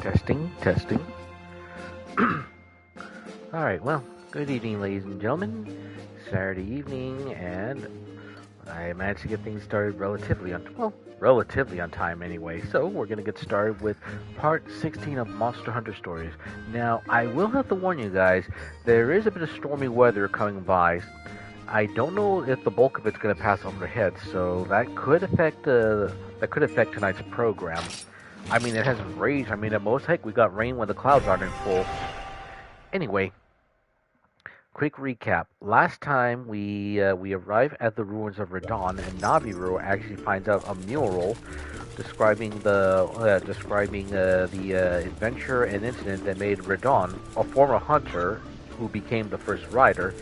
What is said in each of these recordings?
Testing, testing. Alright, well, good evening, ladies and gentlemen. Saturday evening, and I managed to get things started relatively on time anyway. So, we're going to get started with part 16 of Monster Hunter Stories. Now, I will have to warn you guys, there is a bit of stormy weather coming by. I don't know if the bulk of it's going to pass over our heads, so that could affect tonight's program. I mean, it hasn't rained. I mean, at most, heck, we got rain when the clouds aren't in full. Anyway, quick recap. Last time we arrived at the ruins of Radon, and Navirou actually finds out a mural describing the adventure and incident that made Radon, a former hunter who became the first rider,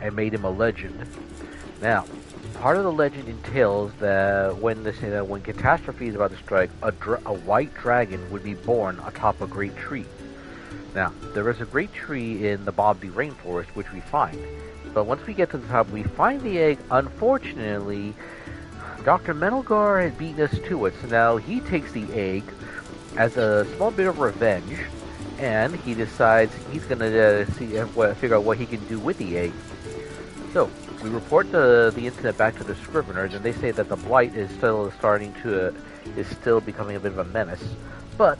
and made him a legend. Now, part of the legend entails that when catastrophe is about to strike, a white dragon would be born atop a great tree. Now, there is a great tree in the Bobby rainforest which we find, but once we get to the top, we find the egg. Unfortunately, Dr. Metalgar has beaten us to it, so now he takes the egg as a small bit of revenge, and he decides he's gonna figure out what he can do with the egg. So, we report the incident back to the Scriveners, and they say that the blight is still becoming a bit of a menace. But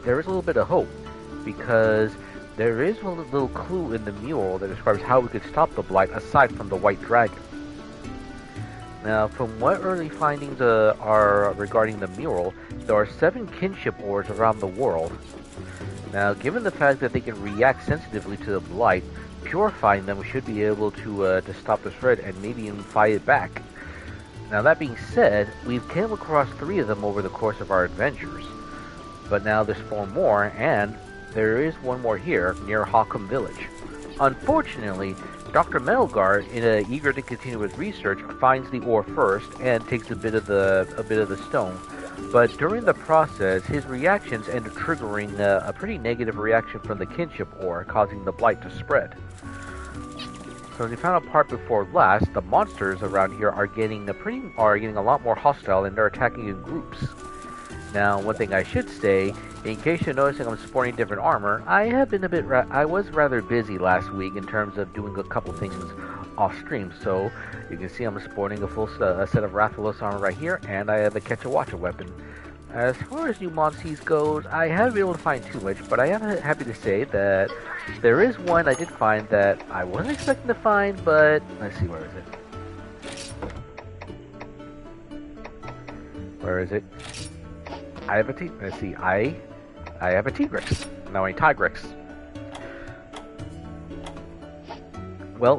there is a little bit of hope, because there is a little clue in the mural that describes how we could stop the blight aside from the white dragon. Now, from what early findings are regarding the mural, there are 7 kinship ores around the world. Now, given the fact that they can react sensitively to the blight, purifying them should be able to stop the spread and maybe even fight it back. Now, that being said, we've came across 3 of them over the course of our adventures. But now there's 4 more, and there is one more here near Hakum Village. Unfortunately, Dr. Metalgar, eager to continue his research, finds the ore first and takes a bit of the stone. But during the process, his reactions end up triggering a pretty negative reaction from the kinship ore, causing the blight to spread. So as we found out part before last, the monsters around here are getting a lot more hostile, and they're attacking in groups. Now, one thing I should say, in case you're noticing I'm sporting different armor, I was rather busy last week in terms of doing a couple things off stream. So you can see I'm sporting a full set of Ratha armor right here, and I have a catch-a-watcher weapon. As far as new monsties goes, I haven't been able to find too much, but I am happy to say that there is one I did find that I wasn't expecting to find, but let's see, where is it? Where is it? I have a tigrex. No, a tigrex.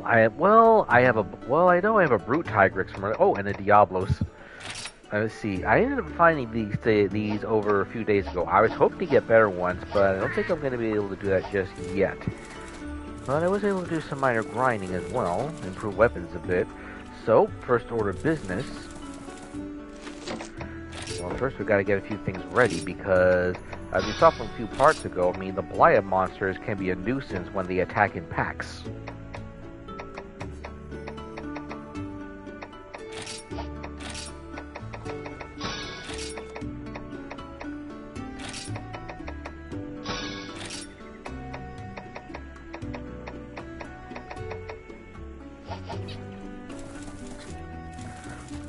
I know I have a brute tigrex from and a diablos. Let's see. I ended up finding these over a few days ago. I was hoping to get better ones, but I don't think I'm going to be able to do that just yet. But I was able to do some minor grinding as well, improve weapons a bit. So, first order of business. Well, first we've got to get a few things ready, because as we saw from a few parts ago, I mean, the blighted monsters can be a nuisance when they attack in packs.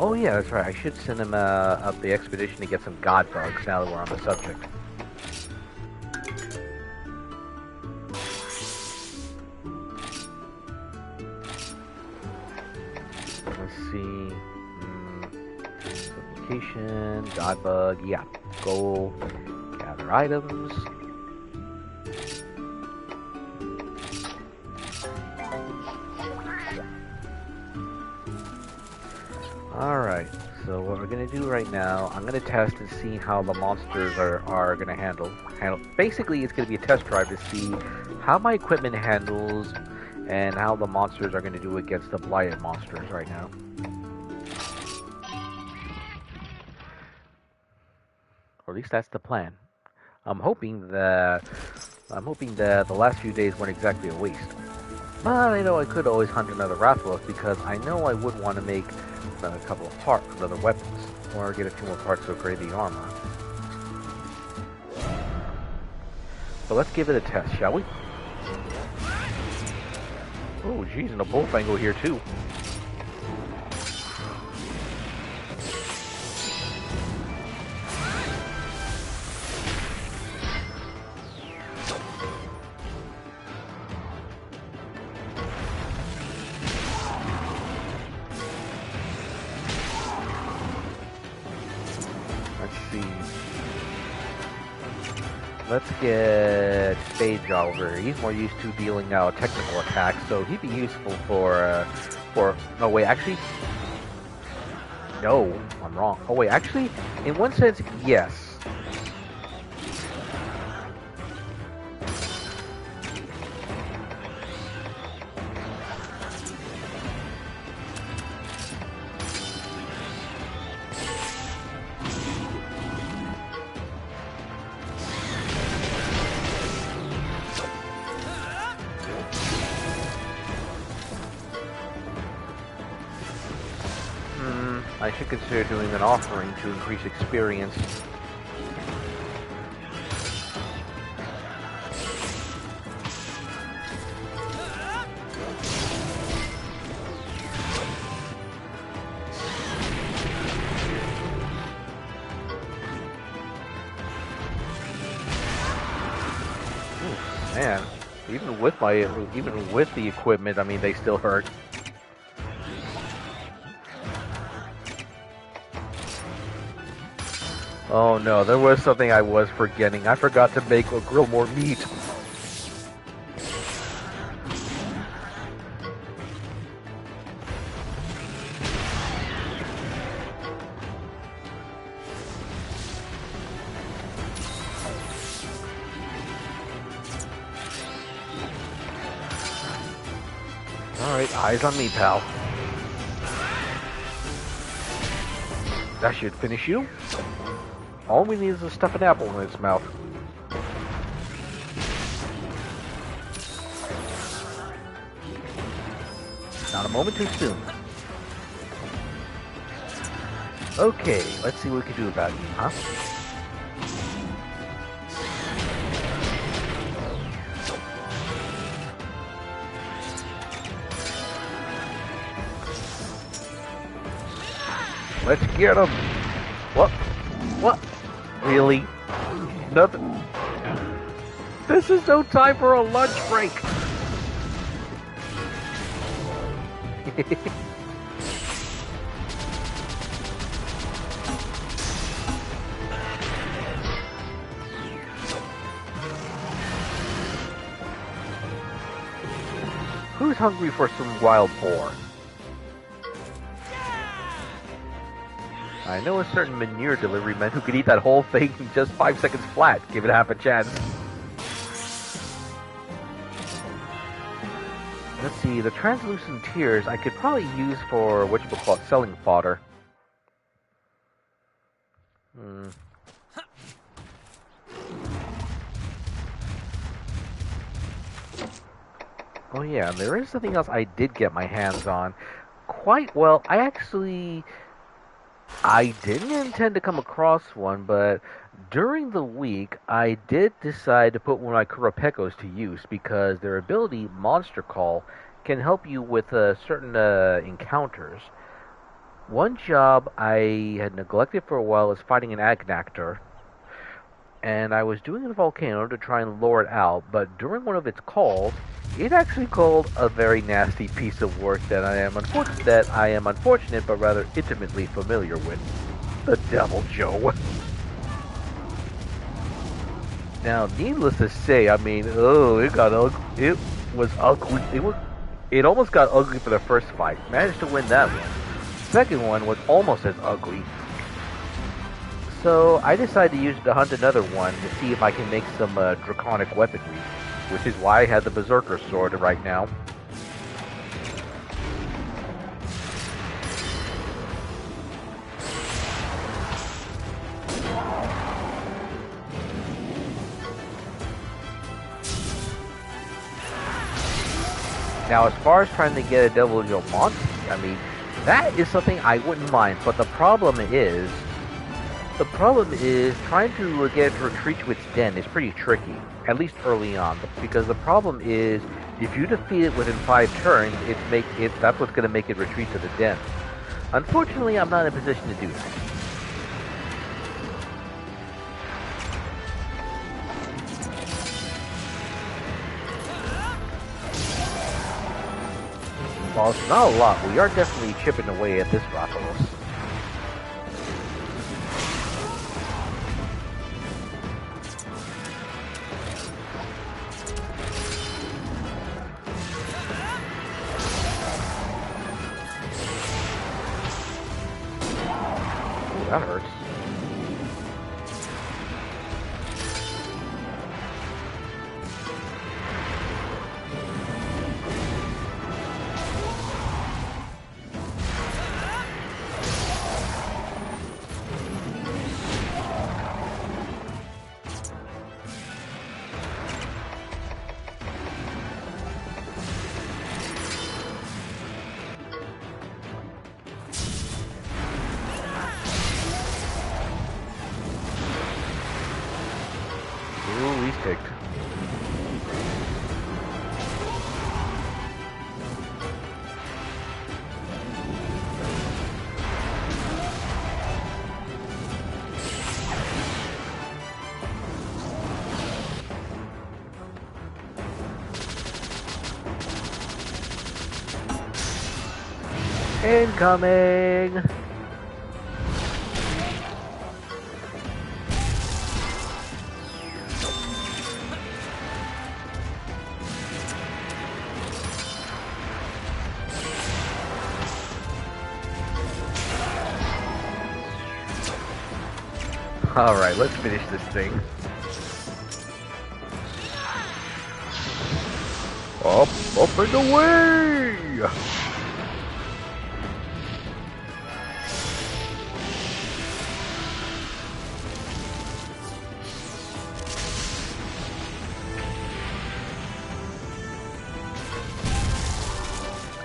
Oh yeah, that's right. I should send him up the expedition to get some god bugs now that we're on the subject. Let's see. Supplication, god bug, yeah. Go gather items. Alright, so what we're going to do right now, I'm going to test and see how the monsters are going to handle. Basically, it's going to be a test drive to see how my equipment handles and how the monsters are going to do against the blighted monsters right now. Or at least that's the plan. I'm hoping that the last few days weren't exactly a waste. But I know I could always hunt another Ratha, because I know I would want to make a couple of parts of other weapons, or get a few more parts to upgrade the armor. But let's give it a test, shall we? Oh, geez, and a bullfango here too. Let's get Stage over. He's more used to dealing out technical attacks, so he'd be useful for. No, wait, actually. No, I'm wrong. Oh, wait, actually, in one sense, yes. I should consider doing an offering to increase experience. Ooh, man, even with the equipment, I mean, they still hurt. Oh no, there was something I was forgetting. I forgot to make or grill more meat. Alright, eyes on me, pal. That should finish you. All we need is to stuff an apple in its mouth. Not a moment too soon. Okay, let's see what we can do about you, huh? Let's get him! What? What? Really? Nothing. This is no time for a lunch break. Who's hungry for some wild boar? I know a certain manure delivery man who could eat that whole thing in just 5 seconds flat. Give it half a chance. Let's see, the translucent tears I could probably use for whatchamacallit, selling fodder. Oh yeah, there is something else I did get my hands on. Quite well, I didn't intend to come across one, but during the week, I did decide to put one of my Kurapekos to use because their ability, Monster Call, can help you with certain encounters. One job I had neglected for a while is fighting an Agnactor, and I was doing a volcano to try and lure it out, but during one of its calls, it actually called a very nasty piece of work that I am unfortunate but rather intimately familiar with. The Devil Joe. Now, needless to say, I mean, it got ugly. It was ugly. It almost got ugly for the first fight. Managed to win that one. Second one was almost as ugly. So I decided to use it to hunt another one to see if I can make some draconic weaponry, which is why I have the Berserker Sword right now. Now, as far as trying to get a Devil Joe monstie, I mean, that is something I wouldn't mind, but the problem is, The problem is trying to get it to retreat to its den is pretty tricky, at least early on, because the problem is if you defeat it within 5 turns, that's what's going to make it retreat to the den. Unfortunately, I'm not in a position to do that. While it's not a lot, we are definitely chipping away at this Rathalos. That hurts. Ooh, he's kicked. Incoming! Alright, let's finish this thing. Up and away!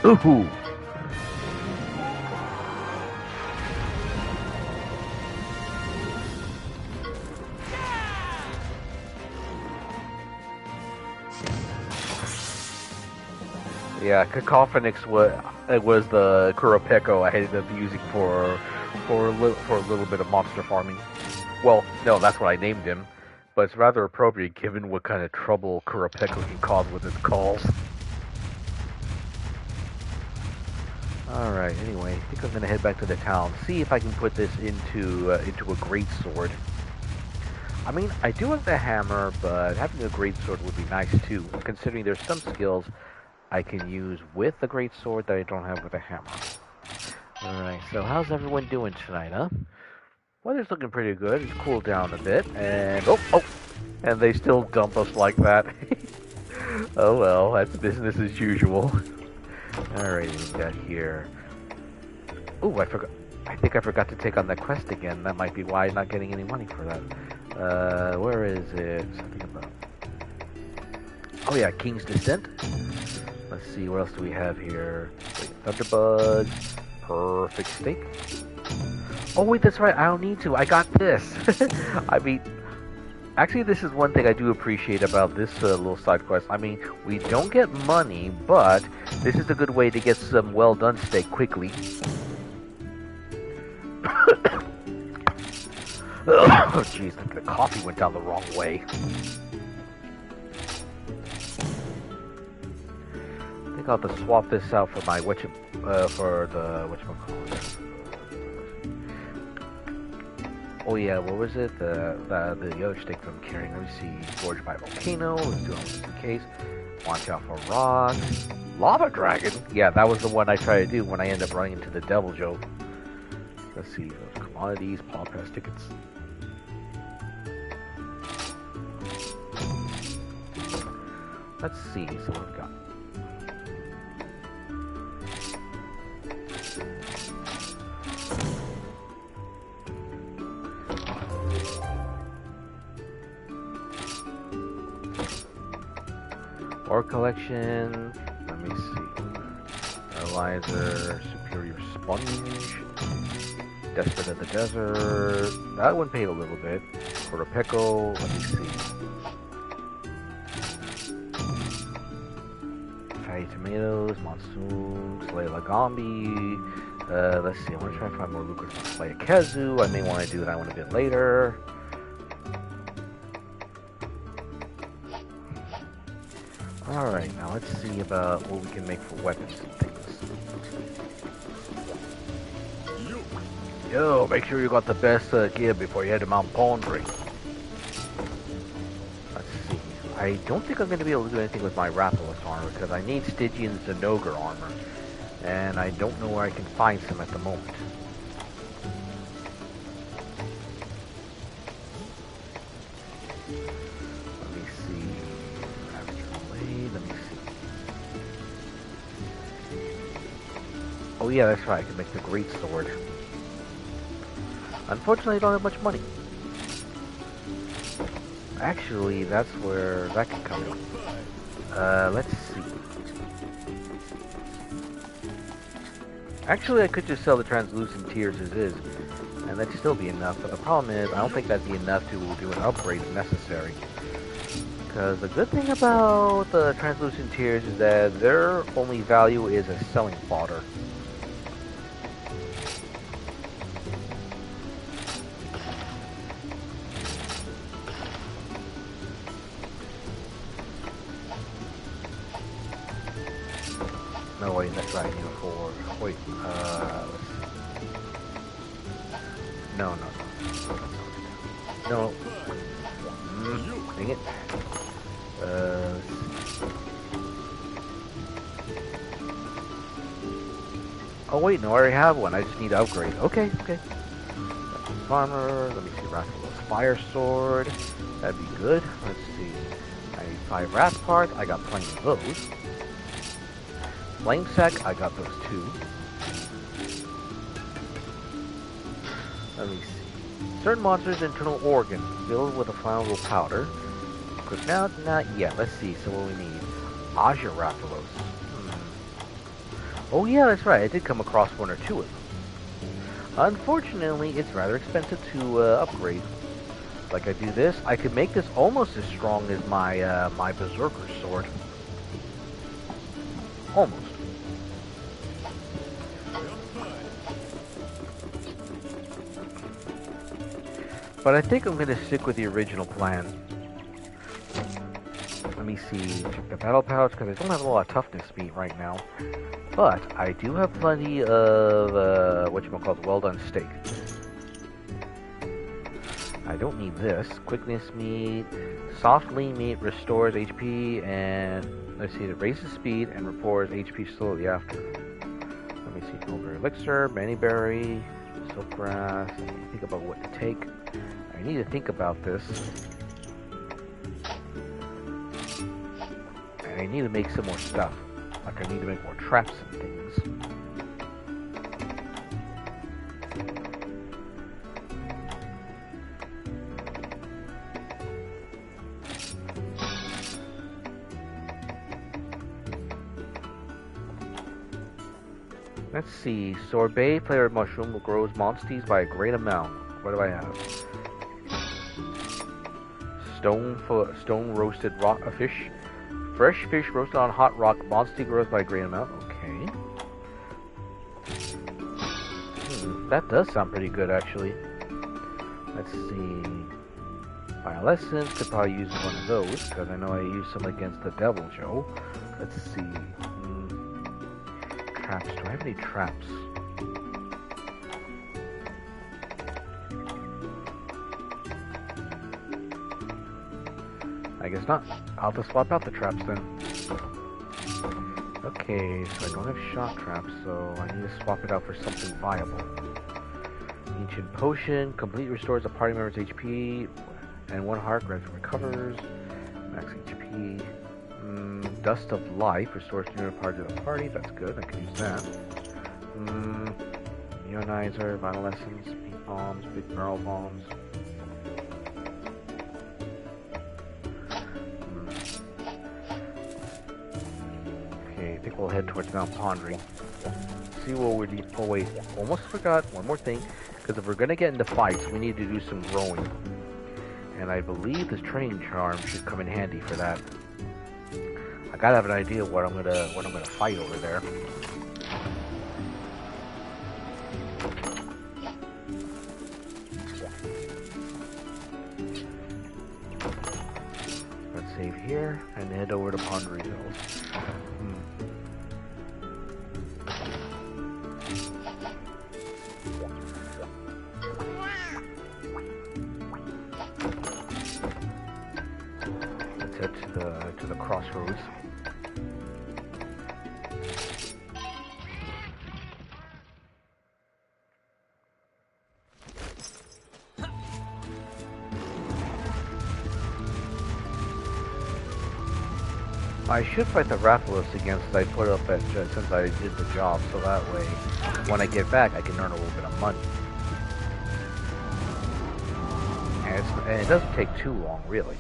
Ooh! Yeah, Cacophonix was the Kurapeko I ended up using for a little bit of monster farming. Well, no, that's what I named him, but it's rather appropriate given what kind of trouble Kurapeko can cause with his calls. Alright, anyway, I think I'm gonna head back to the town, see if I can put this into a great sword. I mean, I do have the hammer, but having a great sword would be nice too, considering there's some skills I can use with the great sword that I don't have with a hammer. Alright, so how's everyone doing tonight, huh? Weather's looking pretty good. It's cooled down a bit, and and they still dump us like that. Oh well, that's business as usual. Alright, what we got here? Ooh, I forgot. I think I forgot to take on that quest again. That might be why I'm not getting any money for that. Where is it? Something about... Oh yeah, King's Descent. Let's see, what else do we have here? Wait, Thunderbud. Perfect Steak. Oh wait, that's right, I don't need to. I got this. I mean, actually this is one thing I do appreciate about this little side quest. I mean, we don't get money, but this is a good way to get some well-done steak quickly. Oh jeez, the coffee went down the wrong way. I think I'll have to swap this out for my whatchamacallit. Oh yeah, what was it? The other stick I'm carrying. Let me see. Forged by Volcano. Let's do it just in case. Watch out for rocks. Lava Dragon. Yeah, that was the one I tried to do when I ended up running into the Devil Joke. Let's see. Those commodities, Paul Pass tickets. Let's see. So what we've got. Ore collection, let me see. Analyzer, superior sponge. Desperate of the Desert. That one paid a little bit. For a pickle, let me see. Fatty tomatoes, monsoon, Slay Lagambi. Let's see, I want to try to find more lucrative. Slay a Kezu. I may want to do that one a bit later. Alright, now let's see about what we can make for weapons and things. Yo, make sure you got the best gear before you head to Mount Pondry. Let's see. I don't think I'm going to be able to do anything with my Ratha's armor because I need Stygian Zenogre armor. And I don't know where I can find some at the moment. Let me see. Let me see. Oh yeah, that's right. I can make the great sword. Unfortunately, I don't have much money. Actually, that's where that can come in. Let's see. Actually, I could just sell the translucent tears as is, and that'd still be enough. But the problem is, I don't think that'd be enough to do an upgrade if necessary. Because the good thing about the translucent tears is that their only value is as selling fodder. No, wait, that's right, you for... Wait, let's see. No. No. Dang it. Oh wait, no, I already have one. I just need to upgrade. Okay. Farmer, let me see, Ratha's Fire Sword. That'd be good. Let's see. I need 5 Wrath parts. I got plenty of those. Flame Sack, I got those too. Let me see. Certain monsters' internal organ filled with a flammable powder. Quick now, not yet. Let's see. So what we need? Azure Rathalos. Oh yeah, that's right. I did come across 1 or 2 of them. Unfortunately, it's rather expensive to upgrade. Like I do this, I could make this almost as strong as my my Berserker sword. Almost. But I think I'm going to stick with the original plan. Let me see. Check the battle pouch, because I don't have a lot of toughness meat right now. But I do have plenty of, whatchamacallit, well done steak. I don't need this. Quickness meat. Soft lean meat restores HP and, let's see, it raises speed and restores HP slowly after. Let me see. Over elixir, Maniberry, silkgrass. I need to think about what to take. I need to think about this. And I need to make some more stuff. Like I need to make more traps and things. Let's see. Sorbet flavored mushroom grows monsties by a great amount. What do I have? Stone roasted fish. Fresh fish roasted on hot rock. Monstie grows by a great amount. Okay. That does sound pretty good, actually. Let's see. Biolescence. Could probably use one of those, because I know I used some against the Devil Joe. Let's see. Traps. Do I have any traps? I guess not. I'll just swap out the traps then. Okay, so I don't have shock traps, so I need to swap it out for something viable. Ancient Potion. Complete restores a party member's HP, and 1 heart gradually recovers. Max HP. Dust of Life restores near part of the party. That's good. I can use that. Ionizer, Vital Essence, Beat Bombs, Big Barrel Bombs. Okay, I think we'll head towards Mount Pondry. See what we're doing. Oh wait, almost forgot one more thing. Because if we're going to get into fights, we need to do some growing. And I believe this training charm should come in handy for that. I gotta have an idea of what I'm gonna fight over there. Let's save here and head over to Pondry Hills. Let's head to the crossroads. I should fight the Ratha again since I put up at since I did the job, so that way when I get back I can earn a little bit of money. And it doesn't take too long, really.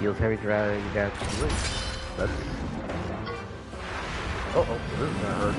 Deals heavy damage to the Let's. Oh, this is gonna hurt.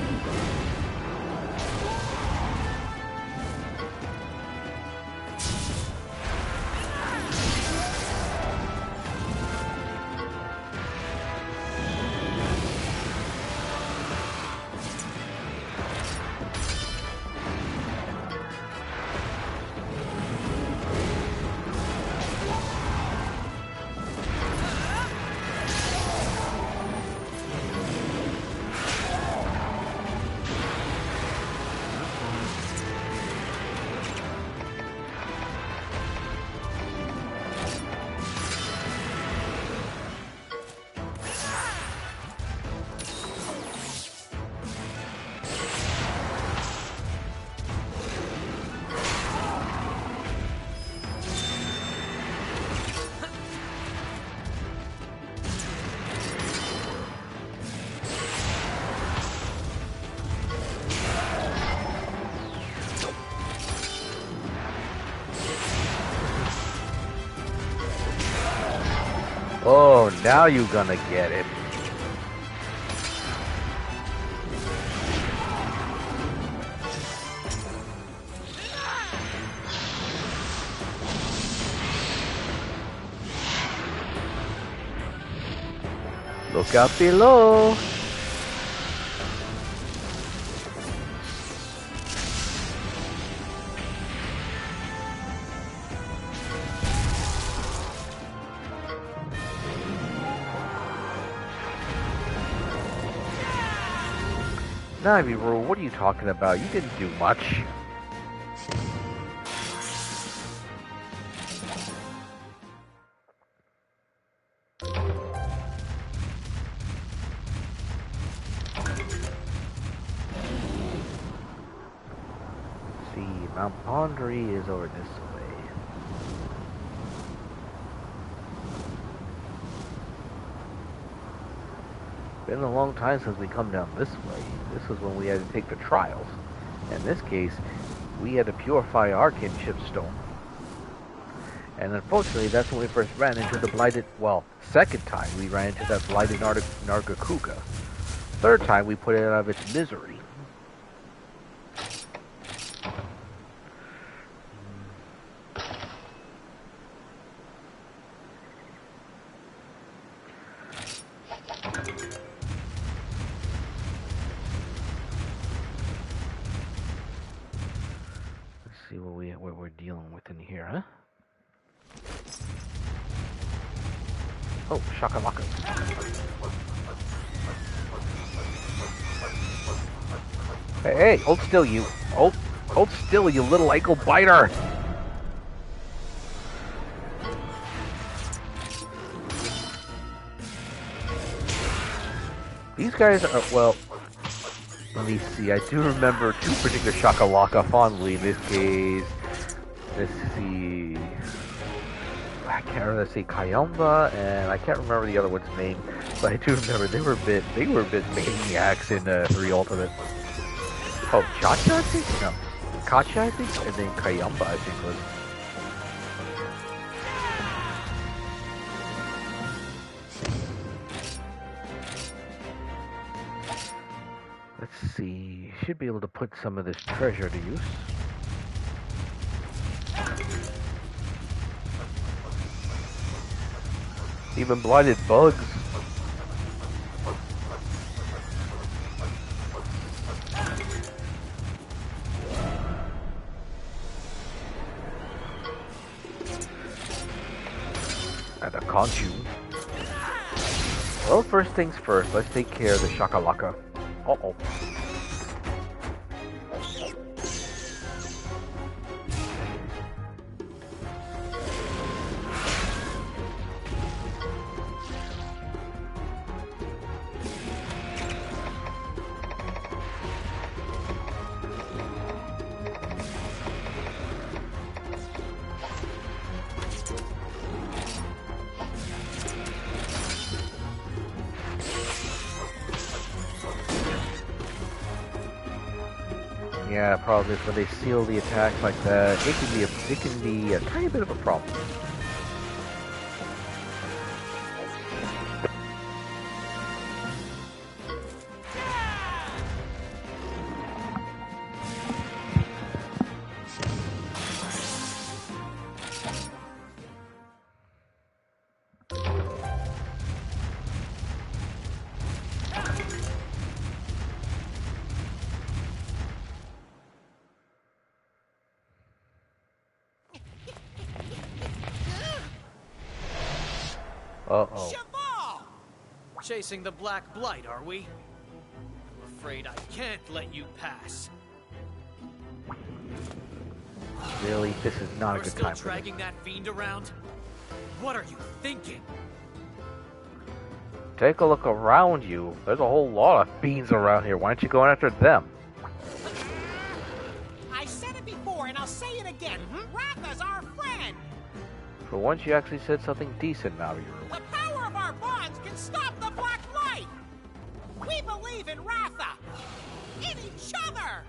Oh, now you're gonna get it. Look out below. Navirou, what are you talking about? You didn't do much. See, Mount Pondry is over this way. Been a long time since we come down this way. This was when we had to take the trials. In this case, we had to purify our kinship stone. And unfortunately, that's when we first ran into the blighted, well, second time we ran into that blighted Nargacuga. Third time we put it out of its misery. See what we're dealing with in here, huh? Oh, shakalaka. Hey, hold still, you. Hold still, you little ankle biter. These guys are, well, let me see. I do remember two particular shakalaka fondly in this case. Let's see. I can't remember. Let's see, Kayamba, and I can't remember the other one's name, but I do remember they were a bit maniacs in 3 Ultimate. Oh, Chacha, I think? No. Kacha, I think? And then Kayamba, I think was. Let's see. Should be able to put some of this treasure to use. Even blighted bugs. And a conchu. Well, first things first, let's take care of the shakalaka. Uh-oh. Yeah, probably when they seal the attacks like that, it can be a tiny bit of a problem. Uh-oh. Cheval! Chasing the Black Blight, are we? I'm afraid I can't let you pass. Really? This is not a good time for You're still dragging that fiend around? What are you thinking? Take a look around you. There's a whole lot of fiends around here. Why aren't you going after them? I said it before, and I'll say it again. Ratha's our friend. For once, you actually said something decent, Navirou. The power of our bonds can stop the Black Light. We believe in Ratha, in each other.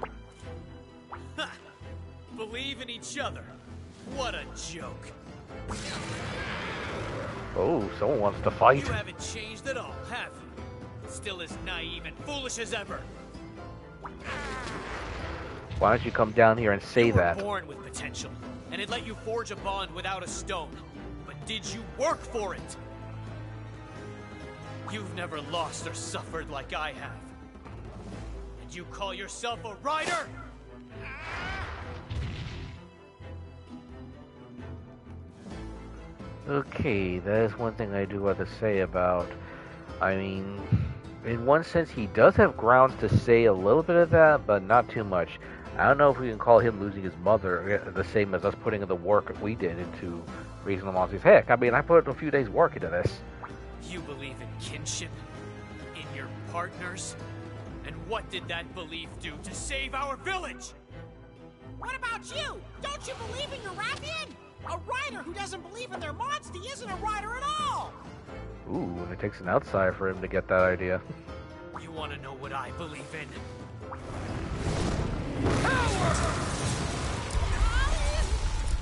Ha! Believe in each other. What a joke. Oh, someone wants to fight. You haven't changed at all, have you? Still as naive and foolish as ever. Why don't you come down here and say that? You were born with potential, and it let you forge a bond without a stone. But did you work for it? You've never lost or suffered like I have. And you call yourself a rider? Okay, that is one thing I do have to say about. I mean, in one sense, he does have grounds to say a little bit of that, but not too much. I don't know if we can call him losing his mother the same as us putting in the work we did into raising the monsters. Heck, I mean, I put a few days' work into this. You believe in kinship? In your partners? And what did that belief do to save our village? What about you? Don't you believe in your Rathian? A rider who doesn't believe in their monstie isn't a rider at all. Ooh, and it takes an outsider for him to get that idea. You want to know what I believe in?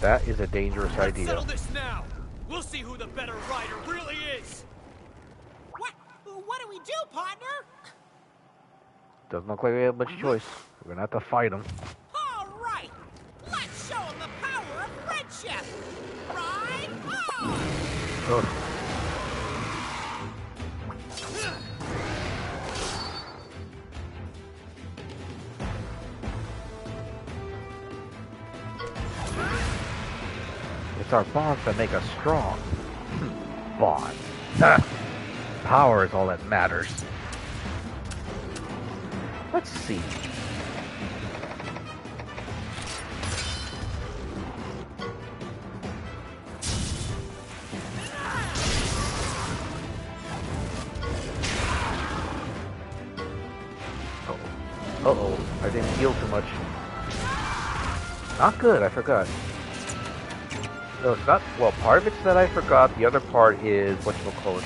That is a dangerous Let's idea. settle this now. We'll see who the better rider really is. What do we do, partner? Doesn't look like we have much choice. We're gonna have to fight him. All right. Let's show him the power of friendship. Ride on. Ugh. It's our bonds that make us strong. Bond. Power is all that matters. Let's see. Uh-oh, I didn't heal too much. Not good, I forgot. No, it's not. Well, part of it's that I forgot. The other part is whatchamacallit.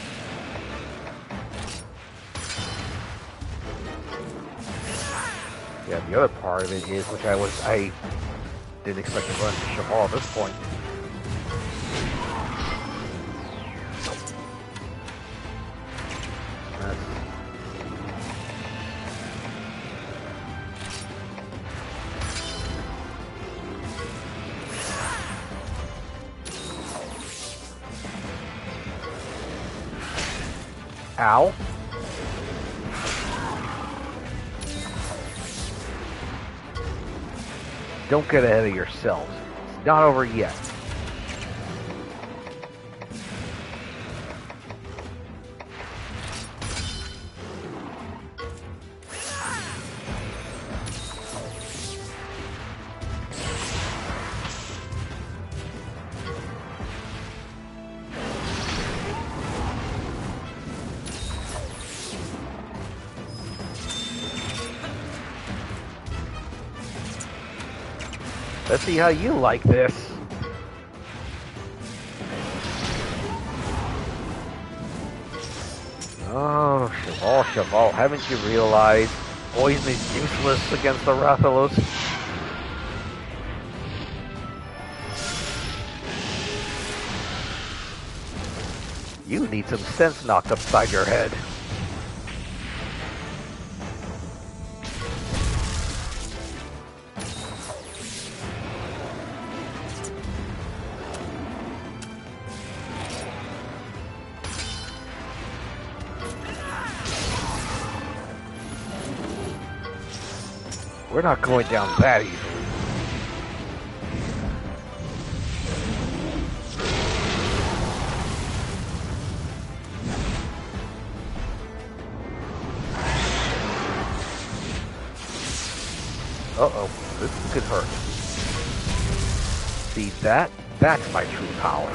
Yeah, the other part of it is, which I didn't expect to run into Cheval at this point. Ow. Don't get ahead of yourselves. It's not over yet. Let's see how you like this. Oh, Cheval, haven't you realized poison is useless against the Rathalos? You need some sense knocked upside your head. We're not going down that easily. Uh-oh, this could hurt. See, that's my true power.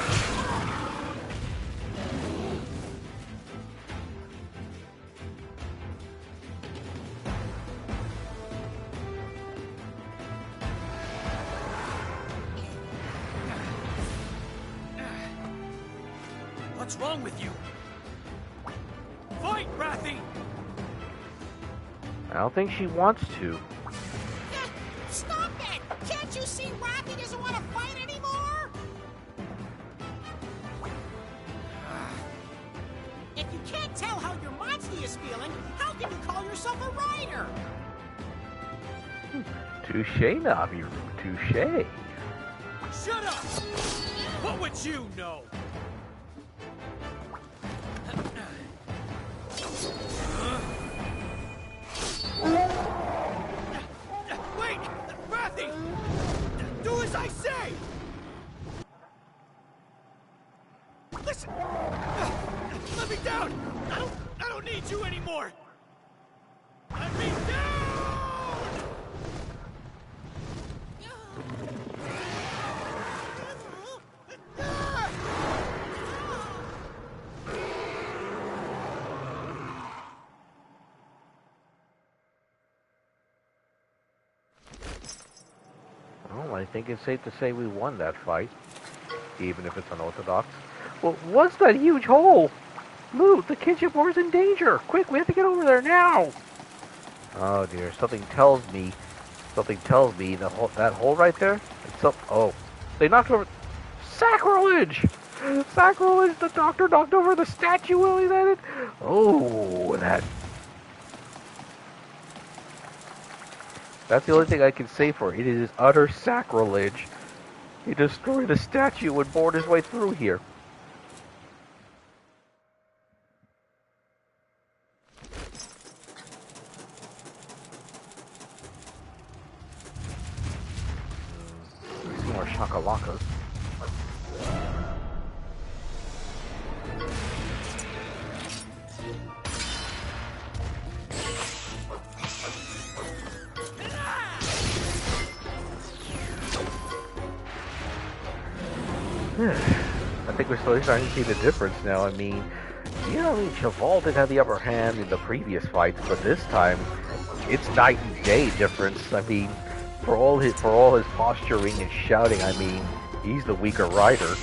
What's wrong with you? Fight, Rathi! I don't think she wants to. Stop it! Can't you see Rathi doesn't want to fight anymore? If you can't tell how your monstie is feeling, how can you call yourself a rider? Touché, Navirou, touché. Shut up! What would you know? Wait! Rathi! Do as I say! Listen! Let me down! I don't need you anymore! Let me down! Well, I think it's safe to say we won that fight, even if it's unorthodox. Well, what's that huge hole? Lute, the kinship war's in danger! Quick, we have to get over there now! Oh dear, something tells me that hole right there, oh, they knocked over, sacrilege! Sacrilege, the doctor knocked over the statue, Willie, that oh, that's the only thing I can say for it. It is utter sacrilege. He destroyed a statue and bored his way through here. Some more shakalakas. I think we're slowly starting to see the difference now. I mean, Cheval did have the upper hand in the previous fights, but this time, it's night and day difference. I mean, for all his posturing and shouting, I mean, he's the weaker rider.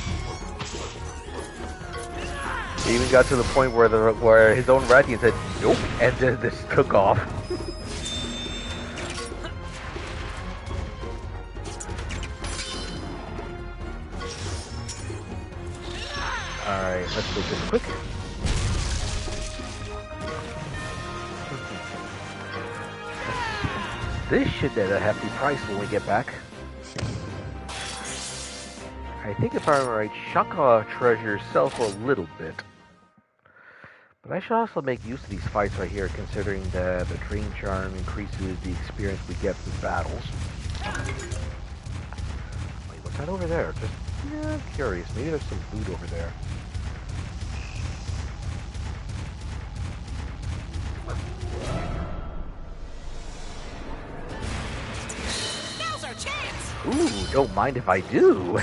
He even got to the point where his own Rathian said nope, and then this took off. Alright, let's make this quick. This should at a hefty price when we get back. I think if I'm right, Shaka treasures sell for a little bit. But I should also make use of these fights right here, considering that the Dream Charm increases the experience we get through battles. Wait, what's that over there? Just, yeah, I'm curious. Maybe there's some loot over there. Now's our chance! Ooh, don't mind if I do.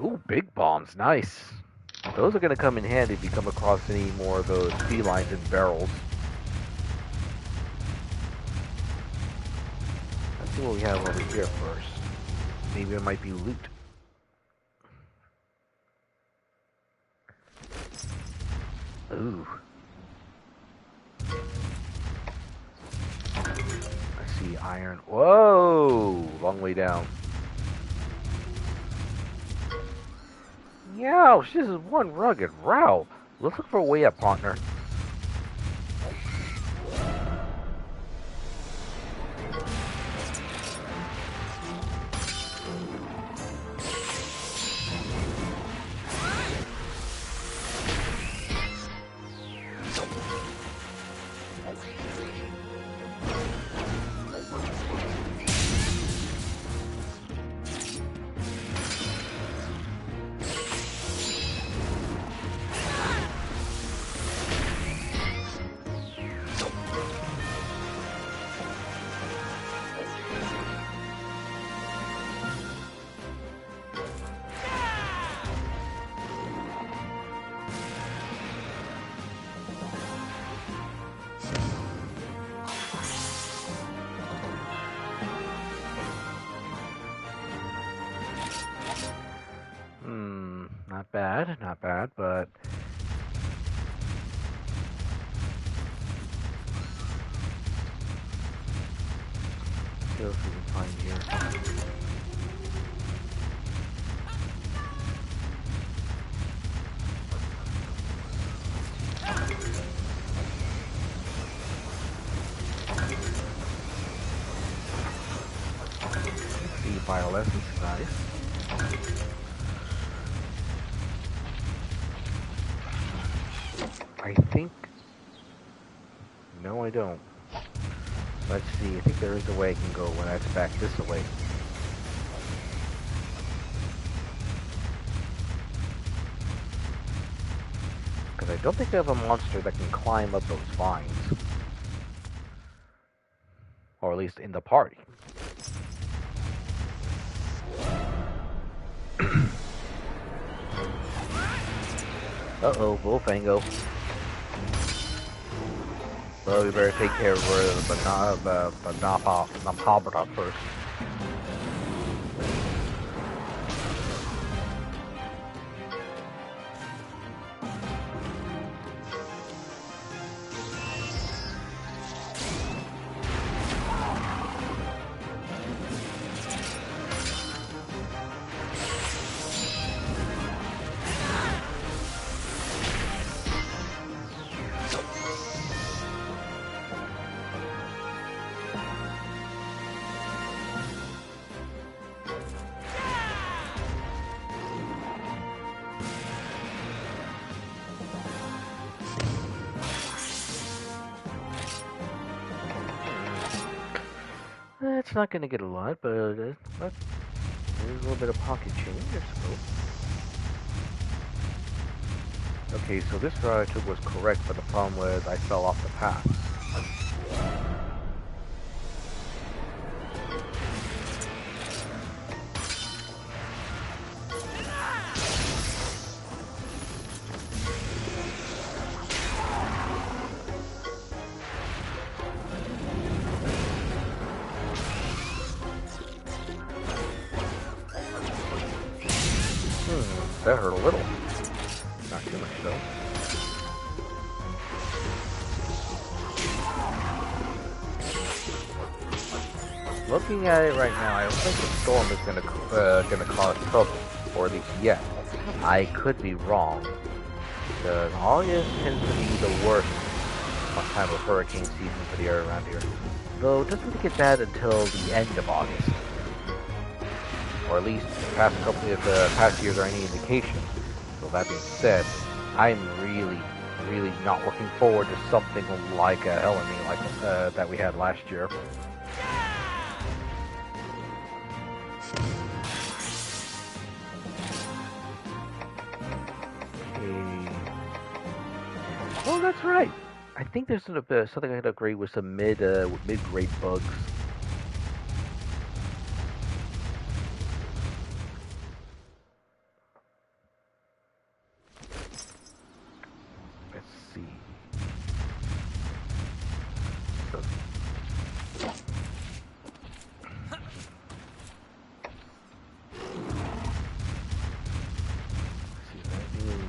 Ooh, big bombs, nice. Those are going to come in handy if you come across any more of those felines and barrels. Let's see what we have over here first. Maybe it might be loot. Ooh. I see iron. Whoa! Long way down. Youch, this is one rugged row. Let's look for a way up, partner. Not bad, but see what we can find here. See bioessence, nice. I think... No, I don't. Let's see. I think there is a way I can go when that's back this way. Because I don't think I have a monster that can climb up those vines. Or at least in the party. Uh-oh, Bullfango. Well, we better take care of the Napabra first. It's not going to get a lot, but there's a little bit of pocket change, I suppose. Okay, so this route I took was correct, but the problem was I fell off the path. That hurt a little. Not too much, though. Looking at it right now, I don't think the storm is gonna cause trouble, or at least yet. I could be wrong, because August tends to be the worst time of hurricane season for the area around here. Though it doesn't really get bad until the end of August, or at least the past years are any indication. So that being said, I'm really not looking forward to something like a Hellene like that we had last year. Oh, that's right. I think there's something I could upgrade with some mid-grade bugs. Let's see.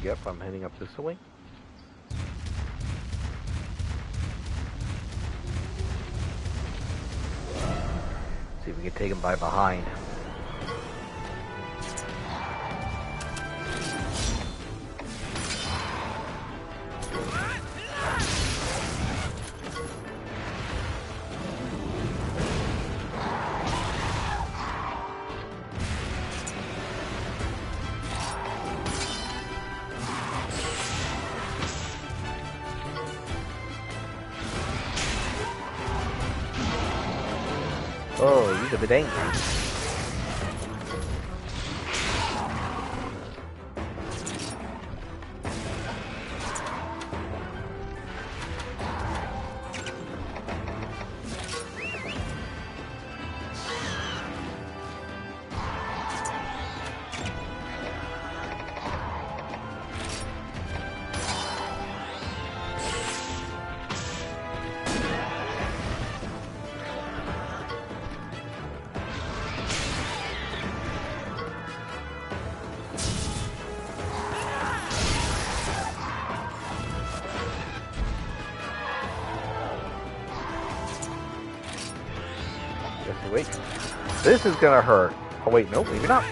Yep, I'm heading up this way. See if we can take him by behind. Oh, he's a bit angry. Wait, this is gonna hurt. Oh wait, no, maybe not.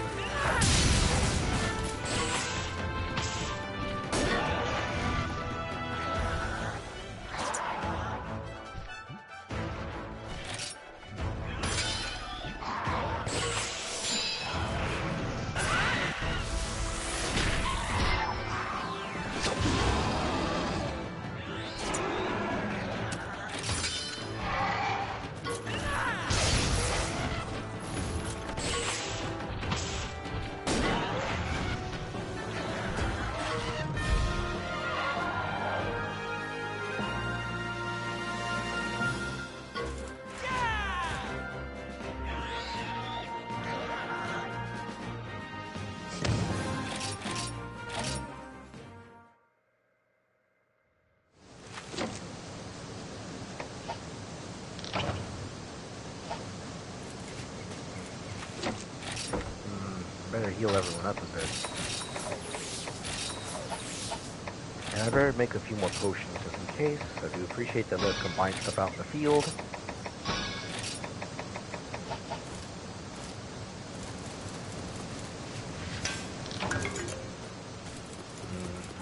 Better heal everyone up a bit. And I better make a few more potions just in case. I do appreciate that let's combine stuff out in the field.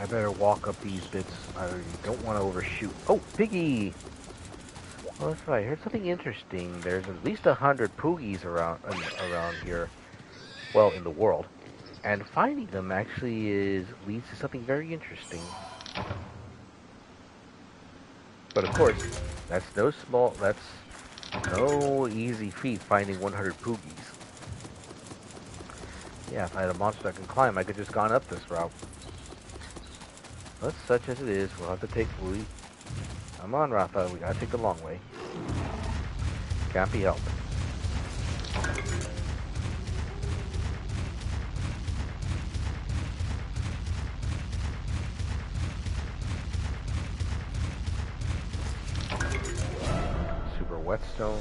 I better walk up these bits. I don't want to overshoot. Oh, piggy! Well, that's right. I heard something interesting. There's at least 100 poogies around here. Well, in the world, and finding them actually leads to something very interesting. But of course, that's No easy feat finding 100 poogies. Yeah, if I had a monster that can climb, I could just gone up this route. But such as it is, we'll have to take Louis. Come on, Ratha, we gotta take the long way. Can't be helped. Super whetstone.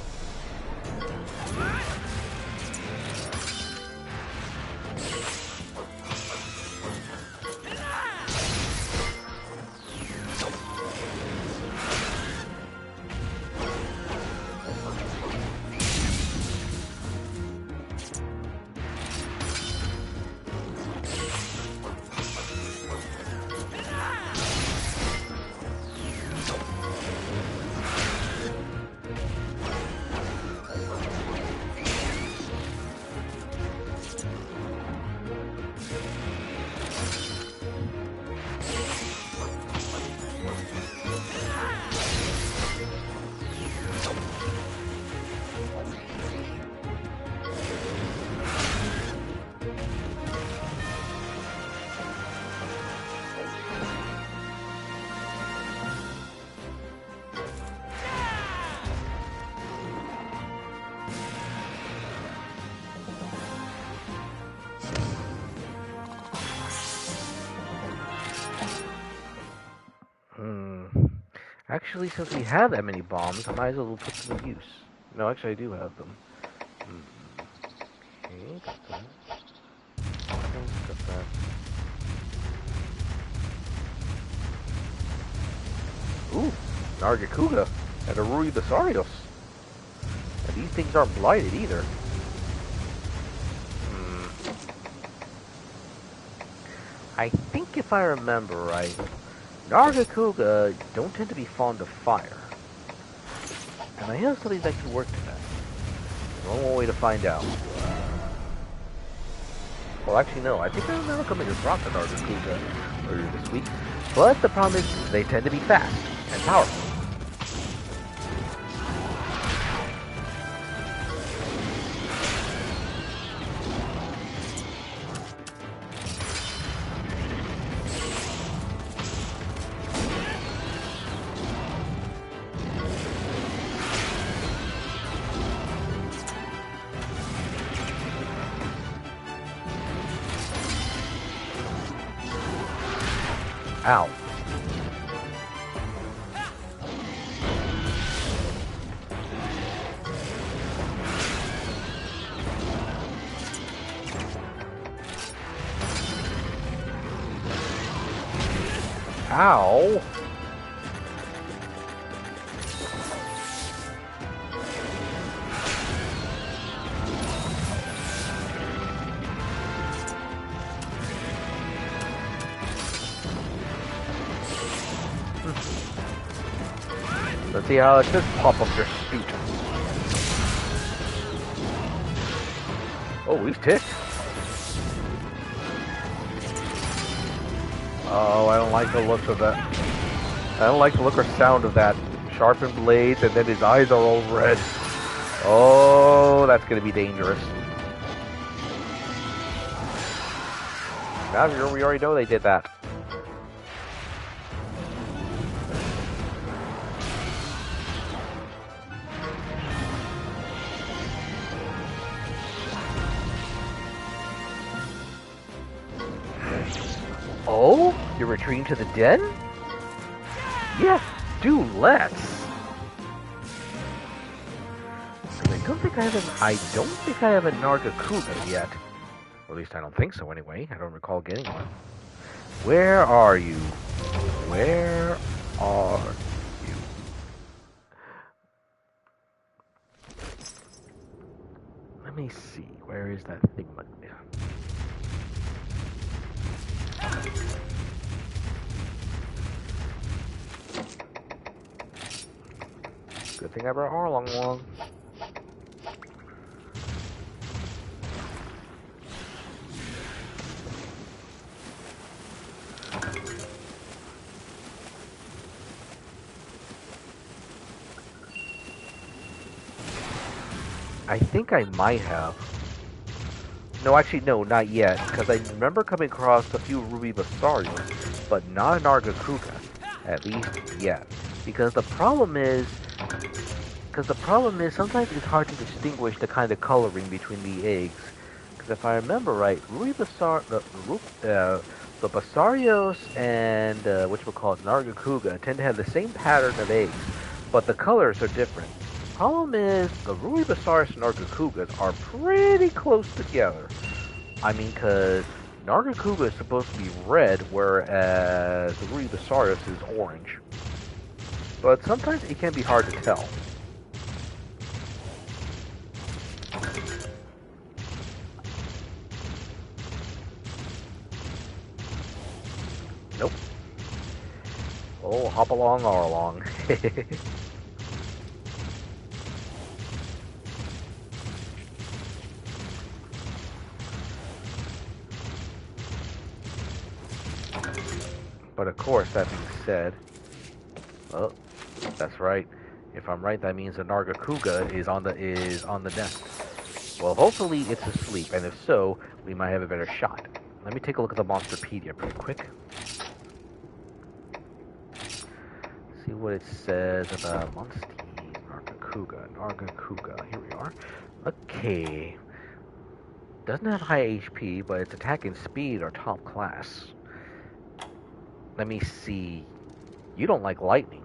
Actually, since we have that many bombs, I might as well put them in use. No, actually, I do have them. Okay, got that. Got that. Ooh, Nargacuga and Aruri the Sarios. And these things aren't blighted either. I think if I remember right, Nargacuga don't tend to be fond of fire. And I have something that can work to that. One more way to find out. Well, actually, no. I think I remember coming across the Nargacuga earlier this week. But the problem is, they tend to be fast and powerful. Ow. Ow. Let's see how it just pop up your speed. Oh, he's ticked. Oh, I don't like the look of that. I don't like the look or sound of that. Sharpened blades, and then his eyes are all red. Oh, that's gonna be dangerous. Now we already know they did that. Oh? You're retreating to the den? Yes, do let's. I don't think I have a Nargacuga yet. Or at least I don't think so anyway. I don't recall getting one. Where are you? Where are you? Let me see. Where is that thing? Good thing I brought Arlong along. I think I might have. No, actually, no, not yet, because I remember coming across a few ruby basarios, but not an Nargacuga, at least yet. Because the problem is, sometimes it's hard to distinguish the kind of coloring between the eggs. Because if I remember right, the basarios and whatchamacallit, Nargacuga tend to have the same pattern of eggs, but the colors are different. Problem is, the Ruby Basarios and Nargacugas are pretty close together. I mean, because Nargacuga is supposed to be red, whereas the Ruby Basarios is orange. But sometimes it can be hard to tell. Nope. Oh, hop along, or along. But of course, that being said, oh, that's right. If I'm right, that means the Nargacuga is on the nest. Well, hopefully it's asleep, and if so, we might have a better shot. Let me take a look at the Monsterpedia pretty quick. See what it says about monstie, Nargacuga. Here we are. Okay. Doesn't have high HP, but its attack and speed are top class. Let me see. You don't like lightning.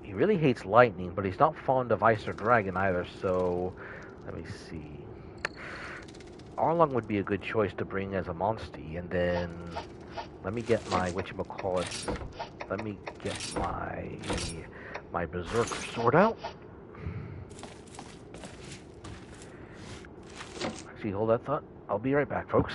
He really hates lightning, but he's not fond of ice or dragon either, so let me see. Arlong would be a good choice to bring as a monstie, and then let me get my whatchamacallit. Let me get my berserker sword out. Actually, hold that thought. I'll be right back, folks.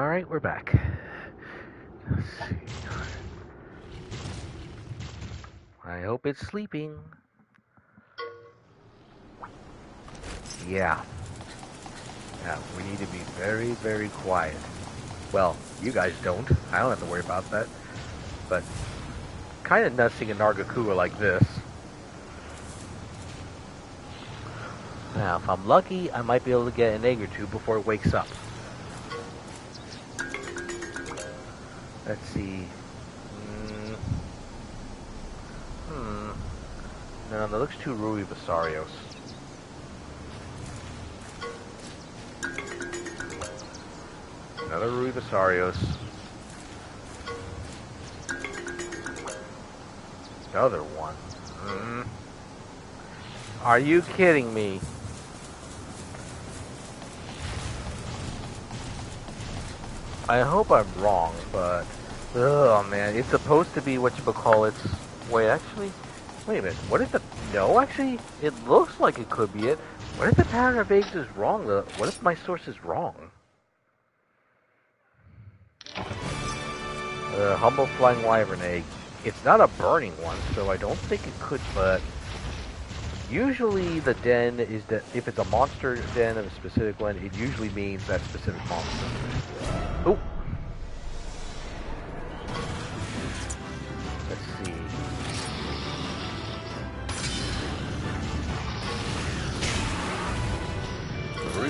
Alright, we're back. Let's see. I hope it's sleeping. Yeah. Yeah, we need to be very, very quiet. Well, you guys don't. I don't have to worry about that. But kind of nuts seeing a Nargakua like this. Now, if I'm lucky, I might be able to get an egg or two before it wakes up. Let's see. No, that looks too Rui Vasarios. Another Rui Vasarios. Another one. Are you kidding me? I hope I'm wrong, but... Oh, man. It's supposed to be what you would call it. Wait, actually... Wait a minute. What if the... No, actually, it looks like it could be it. What if the pattern of eggs is wrong? What if my source is wrong? Humble flying wyvern egg. It's not a burning one, so I don't think it could, but... Usually the den is that if it's a monster den of a specific one, it usually means that specific monster. Oh! Let's see.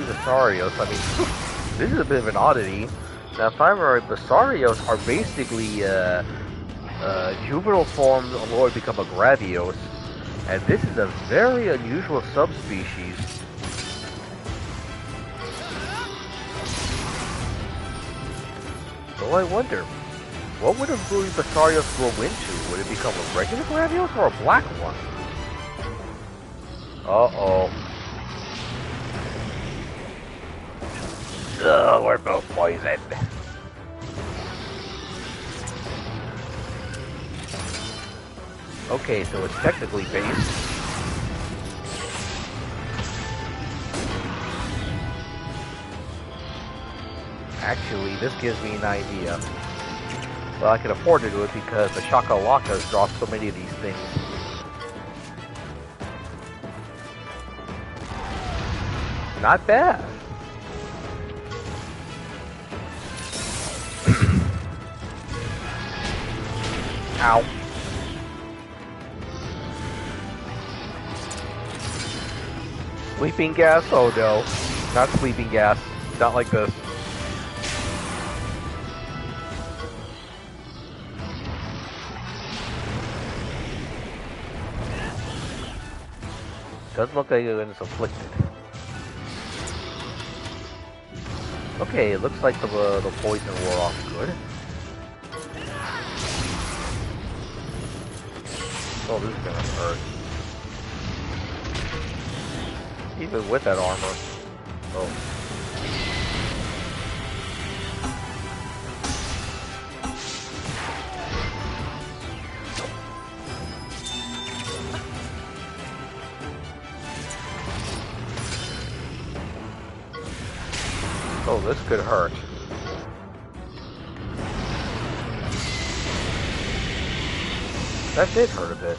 Basarios, I mean, this is a bit of an oddity. Now, if I remember, Basarios are basically juvenile forms of what would become a Gravios, and this is a very unusual subspecies. So I wonder, what would a Rui Basarios grow into? Would it become a regular Gravios or a black one? Uh-oh. Oh, we're both poisoned. Okay, so it's technically based. Actually, this gives me an idea. Well, I can afford to do it because the Shakalakas drop so many of these things. Not bad. Ow. Sleeping gas? Oh no. Not sleeping gas. Not like this. Doesn't look like it's afflicted. Okay, it looks like the poison wore off good. Oh, this is gonna hurt. Even with that armor. Oh. Oh, this could hurt. That did hurt a bit.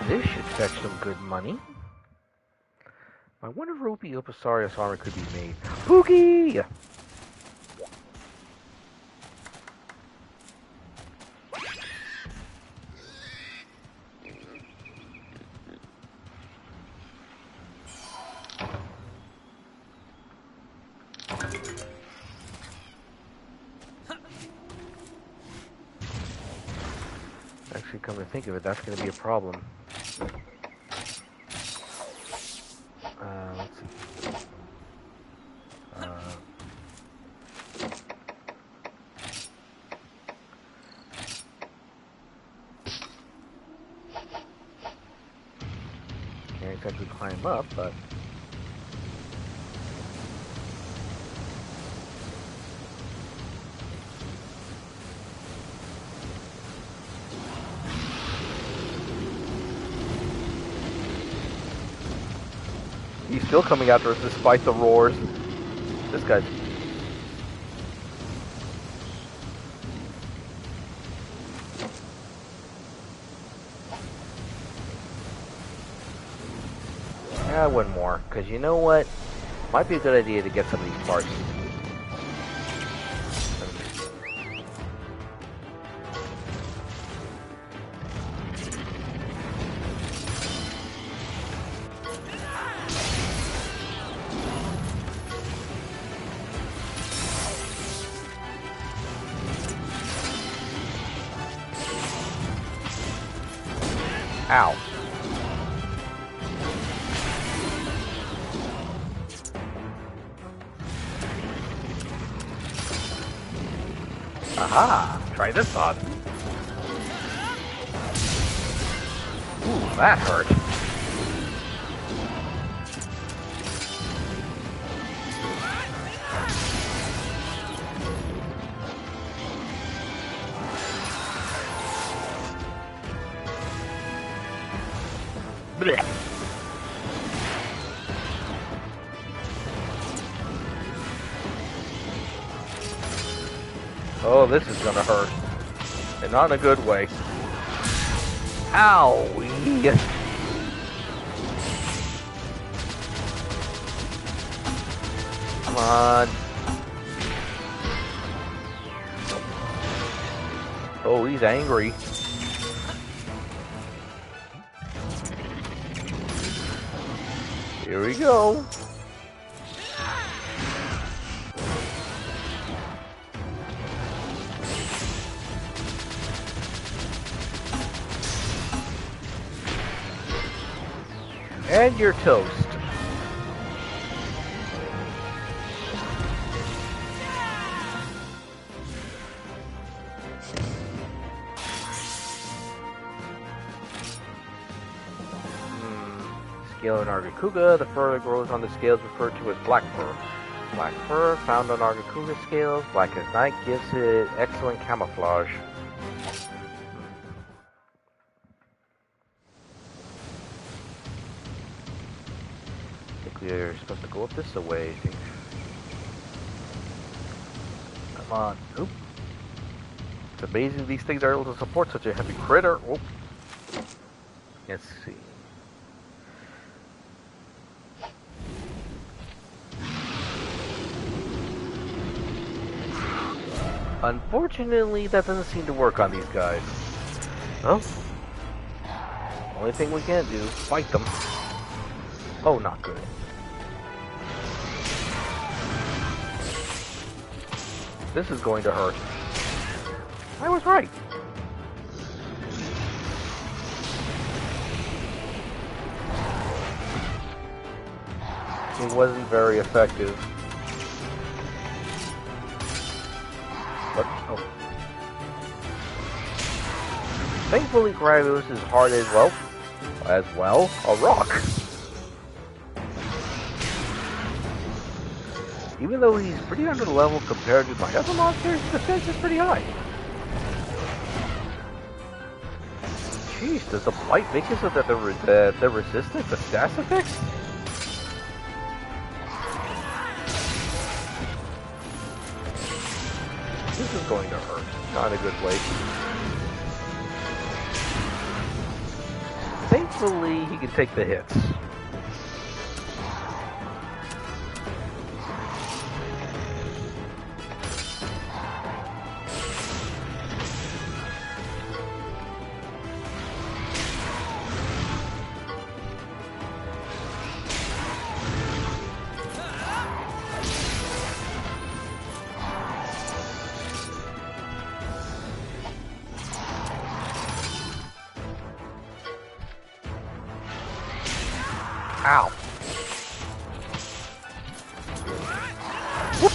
This should fetch some good money. I wonder if Rupee Opasarius armor could be made. Pookie! Actually, come to think of it, that's going to be a problem. potentially climb up, but... He's still coming after us despite the roars. This guy's... Yeah, one more, because you know what? Might be a good idea to get some of these parts. Ow. Aha! Try this on. Ooh, that hurt. Blech. Oh, this is gonna hurt. And not in a good way. Owie! Come on. Oh, he's angry. Here we go. And you're toast. Scale in Argakuga, the fur that grows on the scales referred to as black fur. Black fur found on Argakuga scales, black as night, gives it excellent camouflage. We're supposed to go up this way, I think. Come on. Oop. It's amazing these things are able to support such a heavy critter. Oop. Let's see. Unfortunately, that doesn't seem to work on these guys. Well, only thing we can do is fight them. Oh, not good. This is going to hurt. I was right. It wasn't very effective. But, oh. Thankfully, Gyarados is hard as well, a rock. Even though he's pretty under the level compared to my other monsters, his defense is pretty high. Jeez, does the blight make it so that they're resistant to status effects? This is going to hurt. Not in a good way. Thankfully, he can take the hits. Ow. Whoop.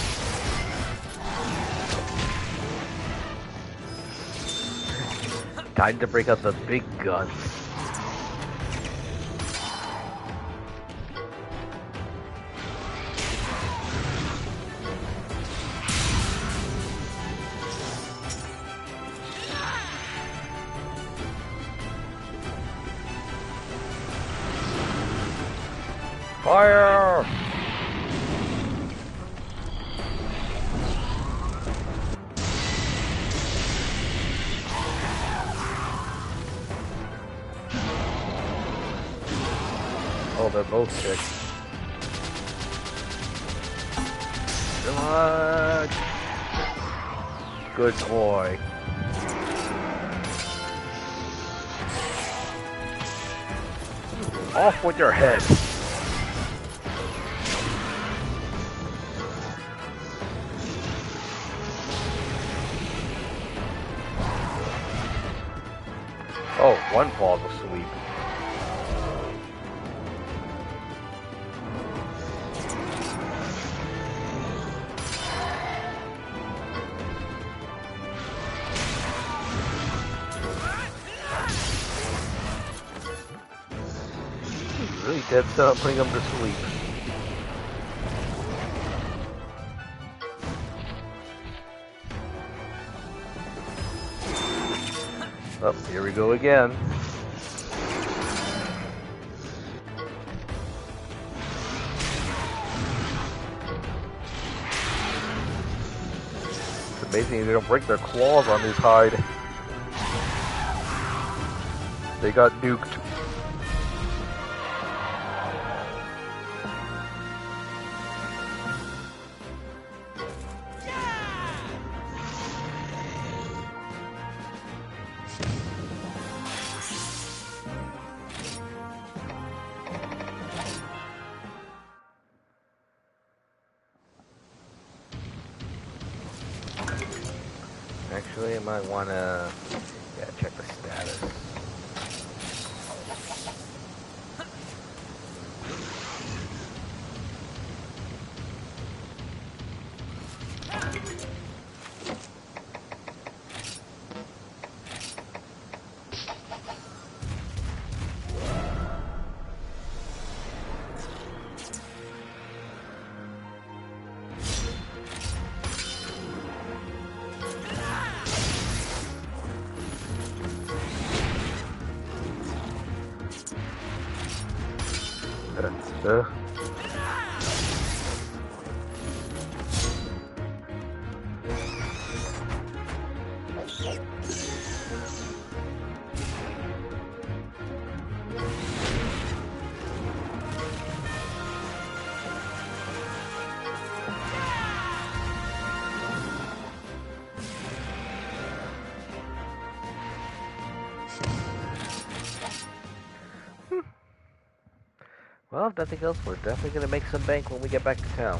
Time to break out the big guns. Fire! Oh, they're both sick. Come on! Good boy. Off with your head. Oh, one falls asleep. Really dead set on putting him to sleep. Oh, here we go again. It's amazing they don't break their claws on his hide. They got nuked. Actually, I might wanna, check the status. Well, if nothing else, we're definitely going to make some bank when we get back to town.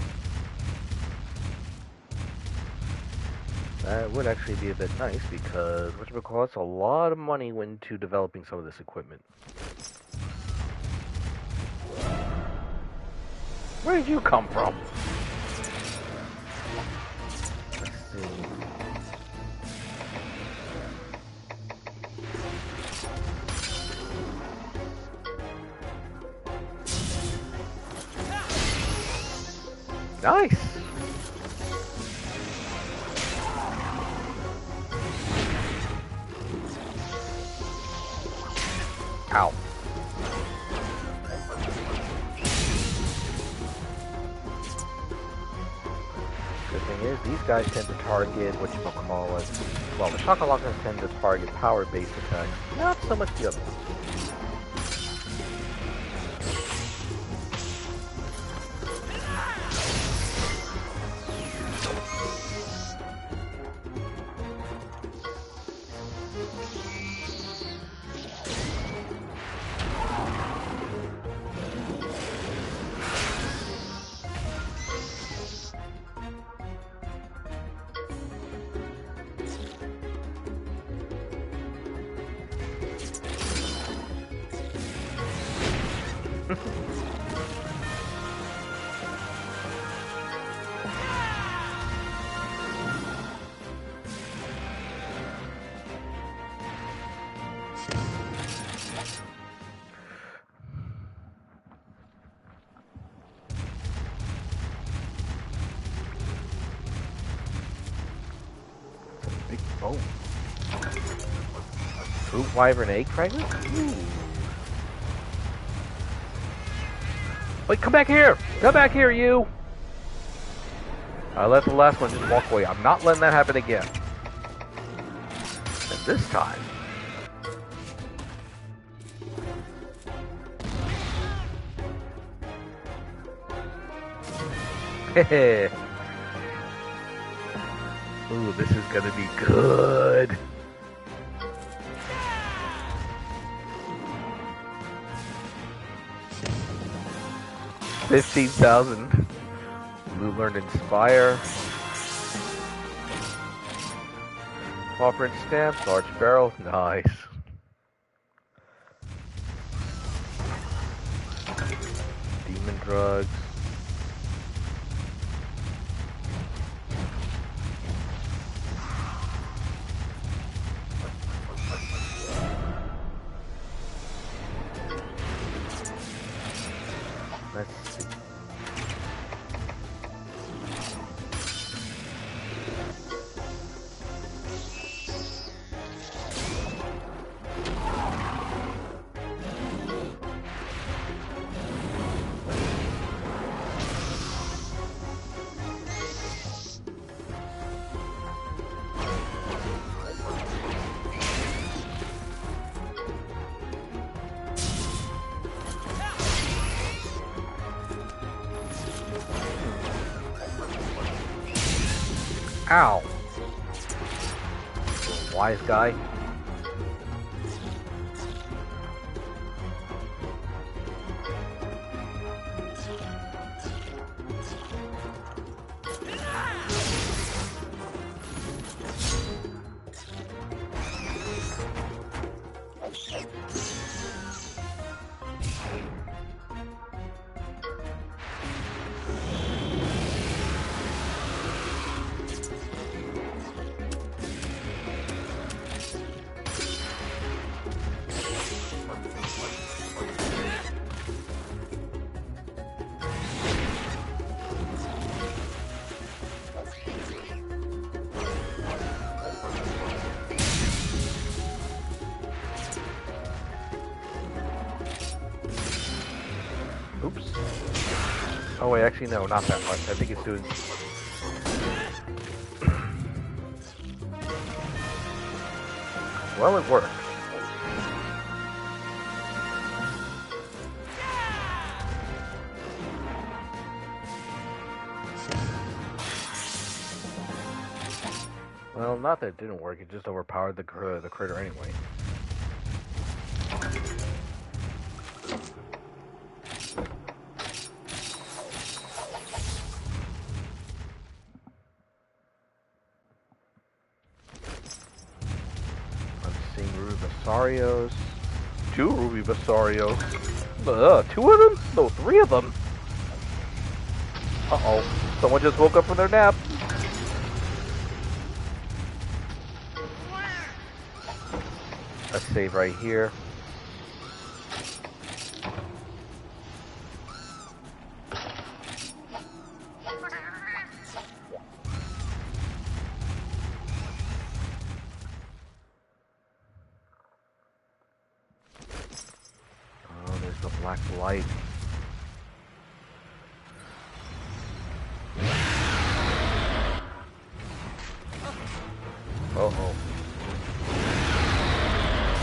That would actually be a bit nice because, whatchamacallit, a lot of money went into developing some of this equipment. Where did you come from? Let's see. Nice! Ow. Good thing is, these guys tend to target, whatchamacallit, well, the Shakalakas tend to target power-based attacks, not so much the other ones. Oh. Fruit wyvern egg fragment? Ooh. Wait, come back here! Come back here, you! I let the last one just walk away. I'm not letting that happen again. And this time... Hehe. Ooh, this is gonna be good. $15,000. Blue learned Inspire. Paw print stamps, large barrel, nice. Demon drugs. Let's see. Ow! Wise guy. Oops. Oh wait, actually no, not that much. I think it's doing... Well, it worked. Well, not that it didn't work, it just overpowered the critter anyway. Basarios. 2 ruby Basarios. 2 of them? No, 3 of them. Uh-oh. Someone just woke up from their nap. Let's save right here. Black blight. Uh-oh.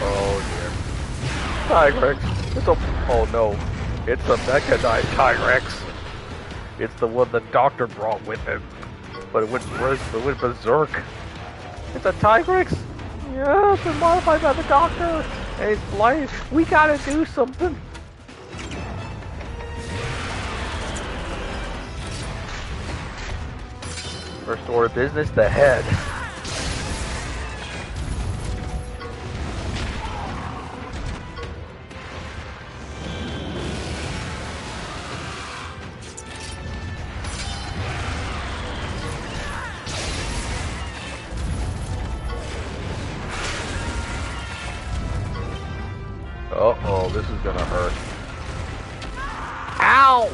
Oh dear. Tigrex. It's a... Oh no. It's a mechanized Tigrex. It's the one the doctor brought with him. But it went berserk. It's a Tigrex? Yeah, it's been modified by the doctor. And it's blight. We gotta do something. First order of business, the head. Uh-oh, this is gonna hurt. Ow!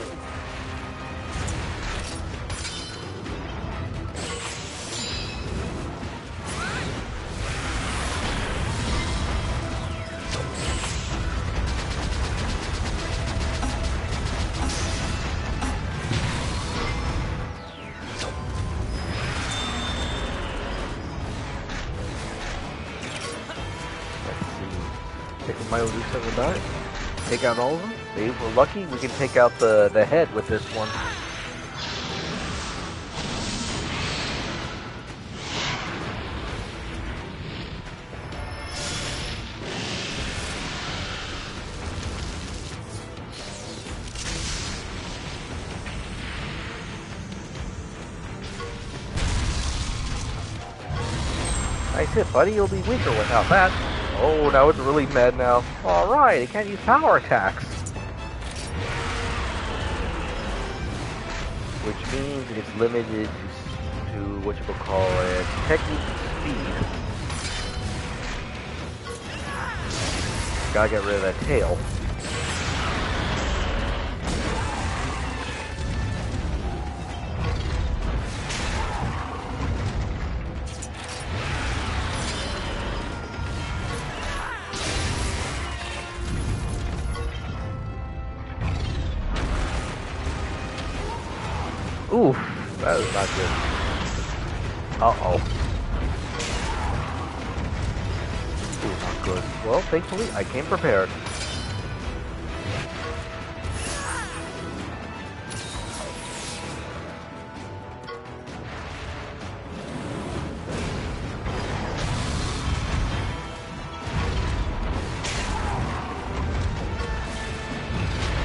might do something about it. Take out all of them. Maybe if we're lucky, we can take out the head with this one. Nice hit, buddy. You'll be weaker without that. Oh, now it's really mad now. Alright, it can't use power attacks. Which means it's limited to what you could call it, technique speed. Gotta get rid of that tail. Oof, that is not good. Uh-oh. Ooh, not good. Well, thankfully, I came prepared.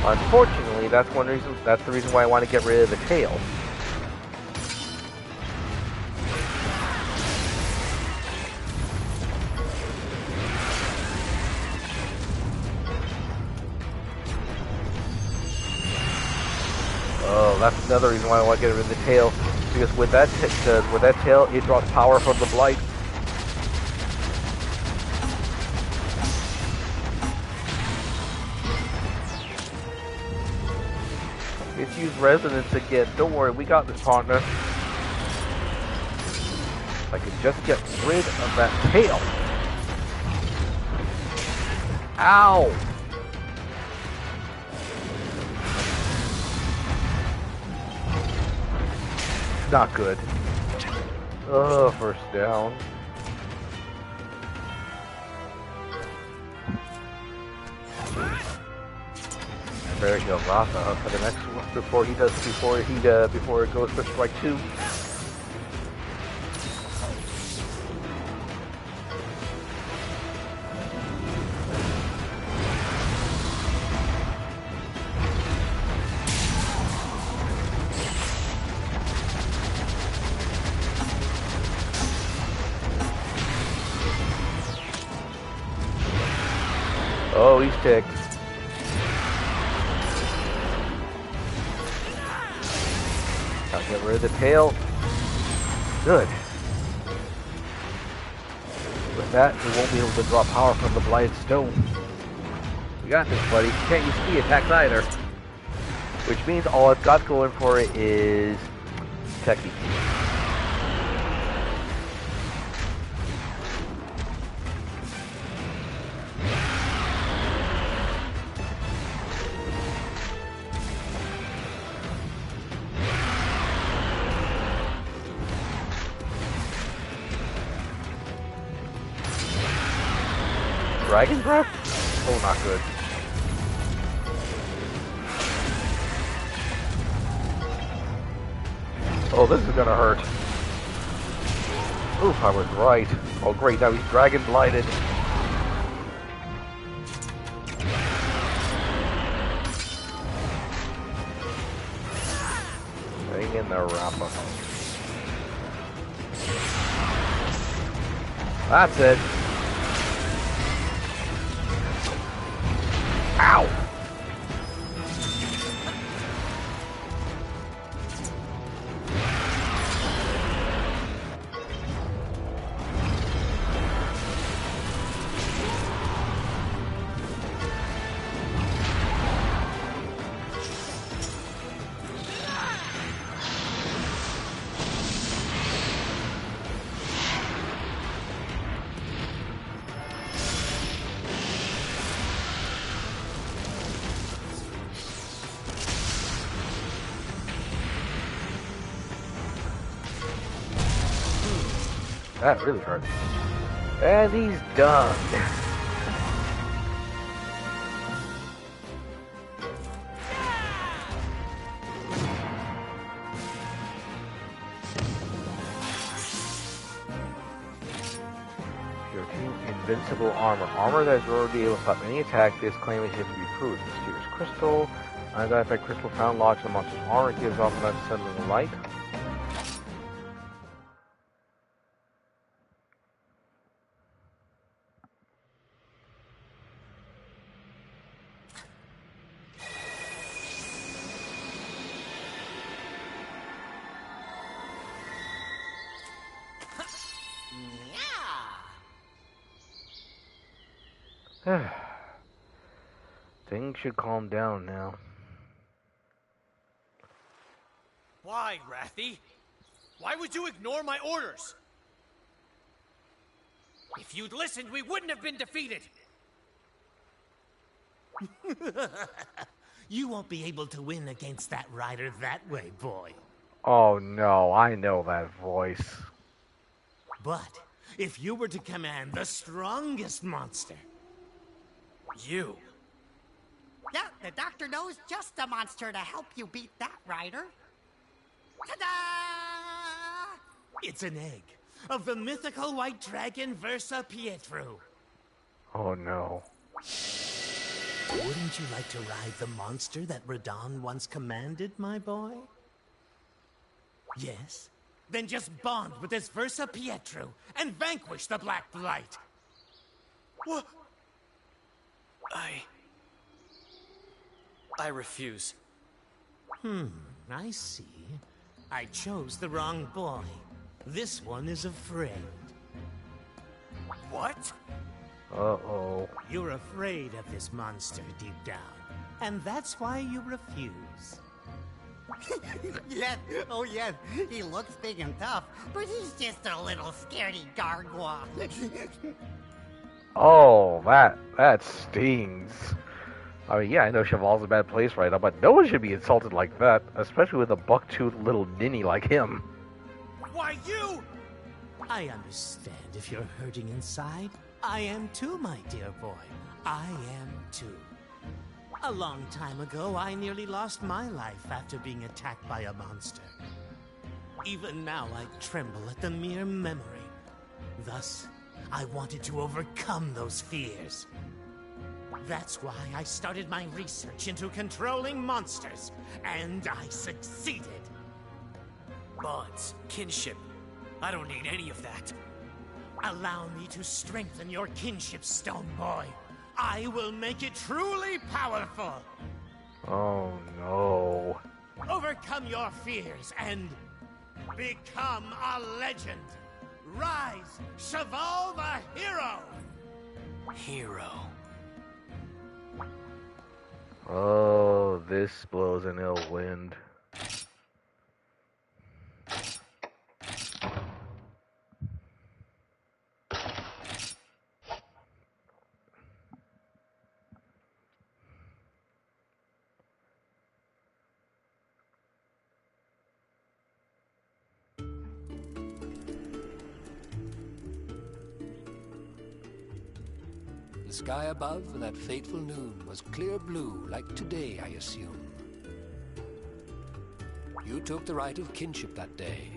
Unfortunately, that's the reason why I want to get rid of the tail. Oh, that's another reason why I want to get rid of the tail, because with that tail, it draws power from the blight. Let's use resonance again. Don't worry, we got this, partner. If I could just get rid of that tail. Ow! Not good. Oh, first down. I better heal Ratha up for the next one before it goes for strike 2. Oh, he's ticked. I'll get rid of the tail. Good. With that, we won't be able to draw power from the blighted stone. We got this, buddy. Can't use speed attacks either. Which means all it's got going for it is technique. Dragon breath? Oh, not good. Oh, this is gonna hurt. Oof, I was right. Oh, great, now he's dragon blighted. Hang in there, Ratha. That's it. Ow! That really hurt. And he's done. Invincible armor. Armor that is already able to stop any attack. This claim is yet to be proved. Mysterious crystal. Unidentified crystal found lodged in the monster's armor. Gives off an unsettling light. Things should calm down now. Why, Rathi? Why would you ignore my orders? If you'd listened, we wouldn't have been defeated. You won't be able to win against that rider that way, boy. Oh no, I know that voice. But if you were to command the strongest monster... You. Yeah, the doctor knows just the monster to help you beat that rider. Ta-da! It's an egg of the mythical white dragon Versa Pietro. Oh no. Wouldn't you like to ride the monster that Radon once commanded, my boy? Yes? Then just bond with this Versa Pietro and vanquish the Black Blight. What? I refuse. I see. I chose the wrong boy. This one is afraid. What? Uh-oh. You're afraid of this monster deep down. And that's why you refuse. Yes, oh yes, he looks big and tough, but he's just a little scaredy gargoyle. Oh, that stings. I mean, yeah, I know Cheval's a bad place right now, but no one should be insulted like that, especially with a buck-toothed little ninny like him. Why you? I understand if you're hurting inside. I am too, my dear boy. I am too. A long time ago, I nearly lost my life after being attacked by a monster. Even now, I tremble at the mere memory. Thus, I wanted to overcome those fears. That's why I started my research into controlling monsters, and I succeeded. Bonds, kinship. I don't need any of that. Allow me to strengthen your kinship stone, boy. I will make it truly powerful. Oh no. Overcome your fears and become a legend. Rise, Cheval the hero. Hero. Oh, this blows an ill wind. The sky above in that fateful noon was clear blue like today, I assume. You took the right of kinship that day,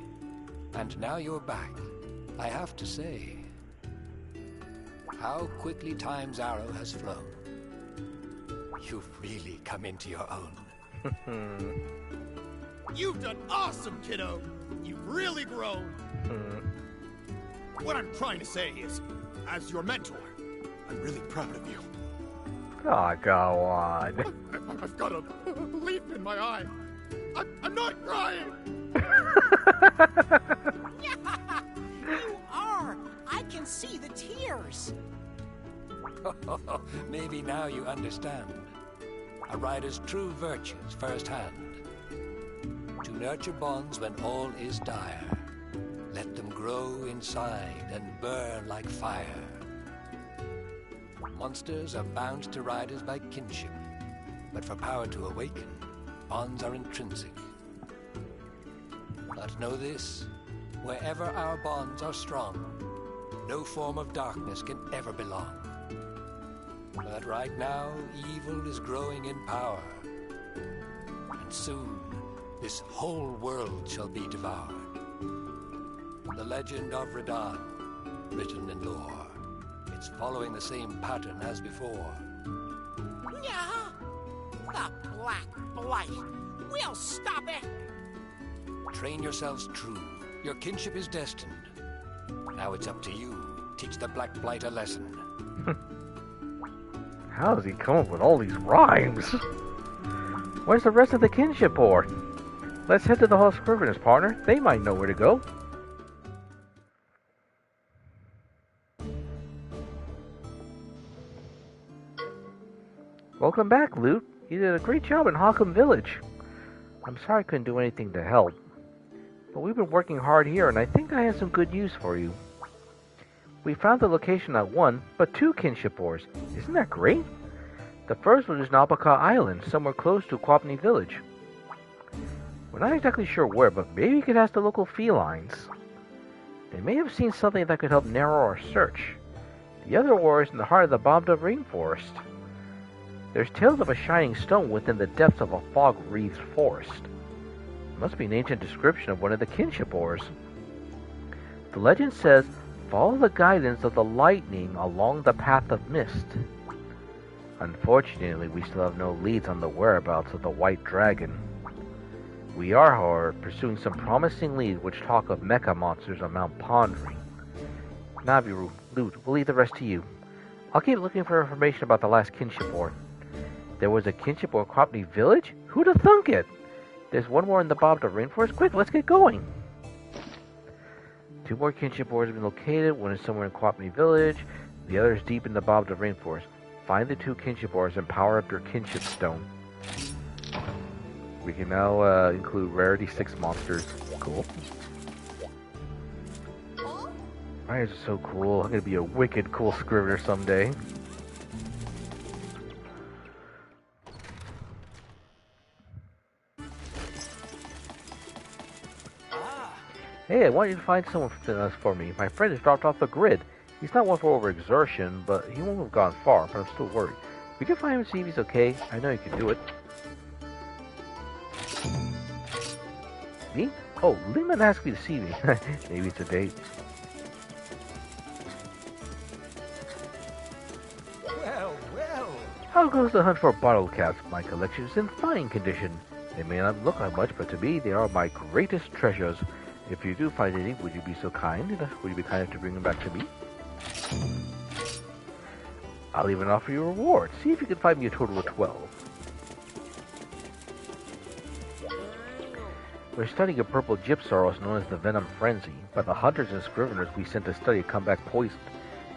and now you're back. I have to say, how quickly time's arrow has flown. You've really come into your own. You've done awesome, kiddo! You've really grown! What I'm trying to say is, as your mentor, I'm really proud of you. Oh, go on. I've got a leaf in my eye. I'm not crying! You are! I can see the tears! Maybe now you understand. A rider's true virtues firsthand. To nurture bonds when all is dire. Let them grow inside and burn like fire. Monsters are bound to riders by kinship, but for power to awaken, bonds are intrinsic. But know this, wherever our bonds are strong, no form of darkness can ever belong. But right now, evil is growing in power, and soon, this whole world shall be devoured. The legend of Radon, written in lore, It's following the same pattern as before. Yeah, the Black Blight. We'll stop it. Train yourselves true. Your kinship is destined. Now it's up to you. Teach the Black Blight a lesson. How does he come up with all these rhymes? Where's the rest of the kinship board? Let's head to the Hall of Scriveners, partner. They might know where to go. Welcome back, Lute. You did a great job in Hakum Village. I'm sorry I couldn't do anything to help. But we've been working hard here, and I think I have some good news for you. We found the location not one, but two kinship ores. Isn't that great? The first one is Nabaka Island, somewhere close to Quapney Village. We're not exactly sure where, but maybe you could ask the local felines. They may have seen something that could help narrow our search. The other ore is in the heart of the bombed-up rainforest. There's tales of a shining stone within the depths of a fog-wreathed forest. It must be an ancient description of one of the kinship ores. The legend says, follow the guidance of the lightning along the path of mist. Unfortunately, we still have no leads on the whereabouts of the white dragon. We are, however, pursuing some promising leads which talk of mecha monsters on Mount Pondering. Navirou, Lute, we'll leave the rest to you. I'll keep looking for information about the last kinship ore. There was a kinship ore in Quapney Village? Who'd have thunk it? There's one more in the bombed-up rainforest. Quick, let's get going! 2 more kinship ores have been located. One is somewhere in Quapney Village. The other is deep in the bombed-up rainforest. Find the 2 kinship ores and power up your kinship stone. We can now include rarity 6 monsters. Cool. Riders are so cool. I'm gonna be a wicked cool scrivener someday. Hey, I want you to find someone for me. My friend has dropped off the grid. He's not one for overexertion, but he won't have gone far, but I'm still worried. We can find him and see if he's okay. I know you can do it. Me? Oh, Lehman asked me to see me. Maybe it's a date. Well, well. How goes the hunt for bottle caps? My collection is in fine condition. They may not look like much, but to me, they are my greatest treasures. If you do find any, would you be so kind? Would you be kind enough to bring them back to me? I'll even offer you a reward. See if you can find me a total of 12. We're studying a purple gypsaurus known as the Venom Frenzy, but the hunters and scriveners we sent to study come back poisoned.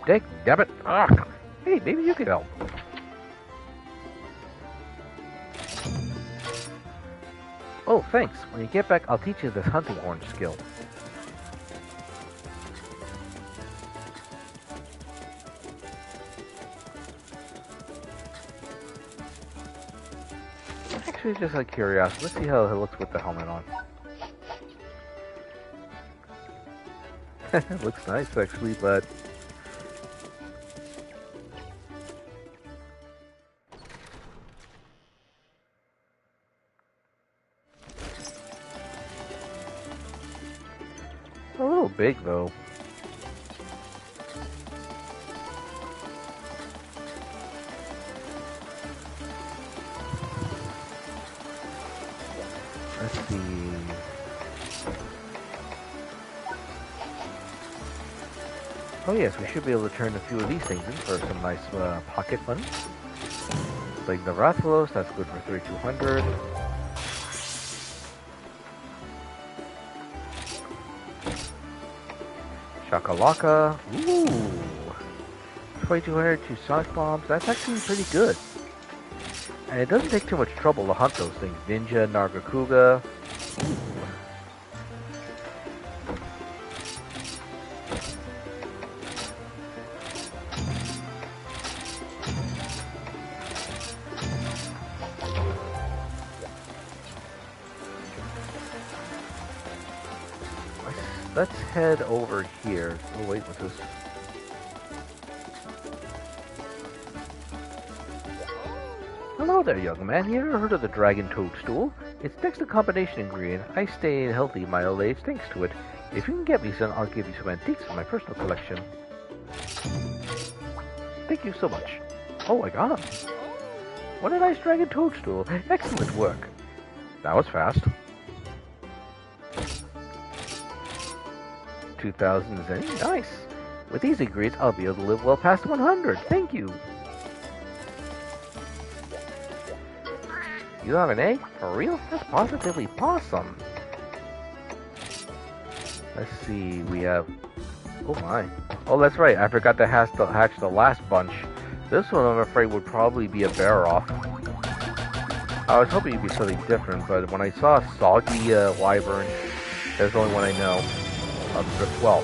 Damn it! Ugh. Hey, maybe you can help. Oh, thanks. When you get back, I'll teach you this hunting horn skill. Actually, just out of curiosity, let's see how it looks with the helmet on. Looks nice, actually, but... a little big, though. Let's see. Oh yes, we should be able to turn a few of these things in for some nice pocket money. Like the Rathalos, that's good for 3,200. Shakalaka, ooh, 2,200 to Sonic Bombs, that's actually pretty good. And it doesn't take too much trouble to hunt those things. Ninja, Nargacuga. Let's head over here. Oh wait, what's this? Hello there, young man. You ever heard of the dragon toadstool? It's next to combination ingredient. I stay healthy in my old age thanks to it. If you can get me some, I'll give you some antiques from my personal collection. Thank you so much. Oh, I got him. What a nice dragon toadstool. Excellent work. That was fast. 2,000 zen. Nice. With these ingredients, I'll be able to live well past 100. Thank you. You have an egg? For real? That's positively awesome. Let's see, we have... Oh my. Oh, that's right, I forgot to hatch the last bunch. This one, I'm afraid, would probably be a bear-off. I was hoping it'd be something different, but when I saw a soggy wyvern, there's the only one I know. Well,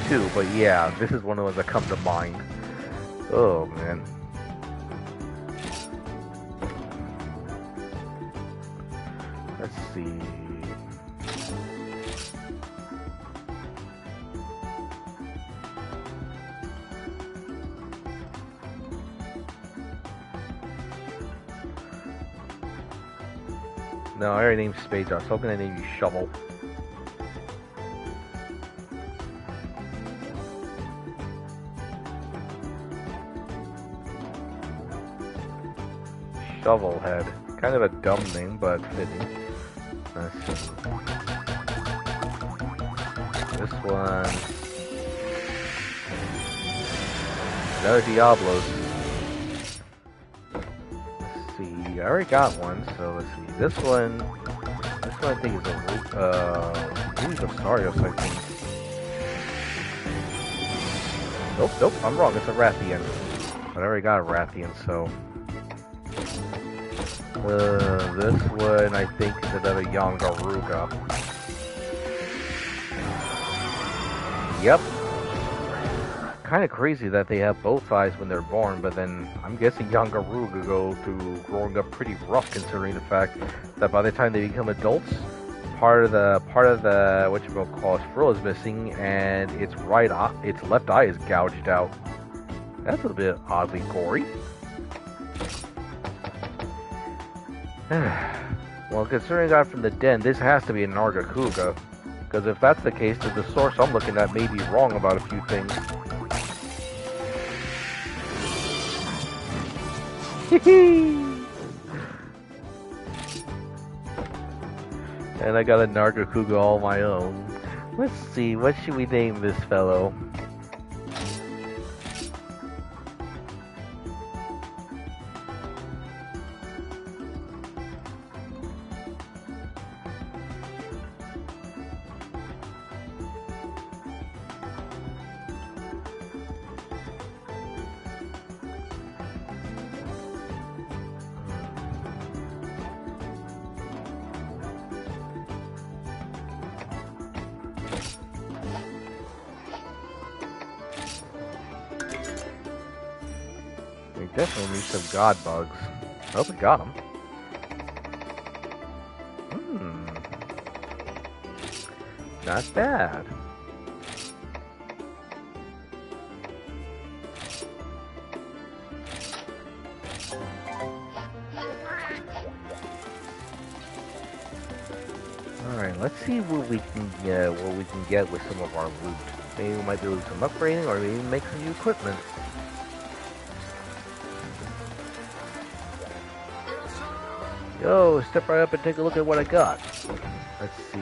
two, but yeah, this is one of the ones that come to mind. Oh, man. Let's see... No, I already named Spades. I was hoping I named you Shovel. Shovelhead. Kind of a dumb name, but fitting. Let's see. This one. Another Diablos. Let's see. I already got one, so let's see. This one I think is a Sarios, I think. Nope, I'm wrong. It's a Rathian. But I already got a Rathian, so. This one I think is another Yangaruga. Yep. Kind of crazy that they have both eyes when they're born, but then I'm guessing Yangaruga go to growing up pretty rough, considering the fact that by the time they become adults, part of the frill is missing, and its left eye is gouged out. That's a bit oddly gory. Well, considering I got from the den, this has to be a Nargacuga, because if that's the case, then the source I'm looking at may be wrong about a few things. And I got a Nargacuga all my own. Let's see, what should we name this fellow? Definitely need some god bugs. I hope we got them. Not bad. Alright, let's see what we can get with some of our loot. Maybe we might be able to do some upgrading, or maybe make some new equipment. Yo, step right up and take a look at what I got. Let's see.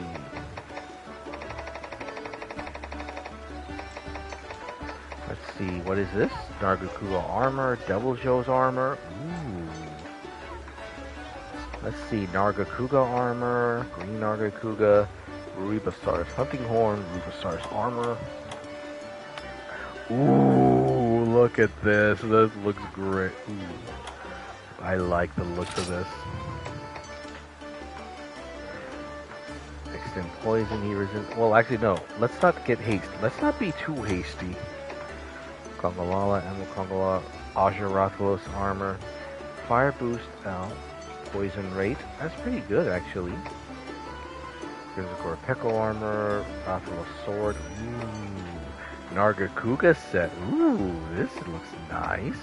Let's see, what is this? Nargacuga armor, Devil Joe's armor. Ooh. Let's see, Nargacuga armor, green Nargacuga, Rubasar's hunting horn, Rubasar's armor. Ooh, look at this. This looks great. Ooh. I like the looks of this. Extend poison, he resents. Well, actually, no. Let's not get hasty. Let's not be too hasty. Kongalala, Emerald Kongala, Ajarathalos armor, fire boost, poison rate. That's pretty good, actually. Physical Pekko armor, Rathalos sword. Ooh. Nargacuga set. Ooh, this looks nice.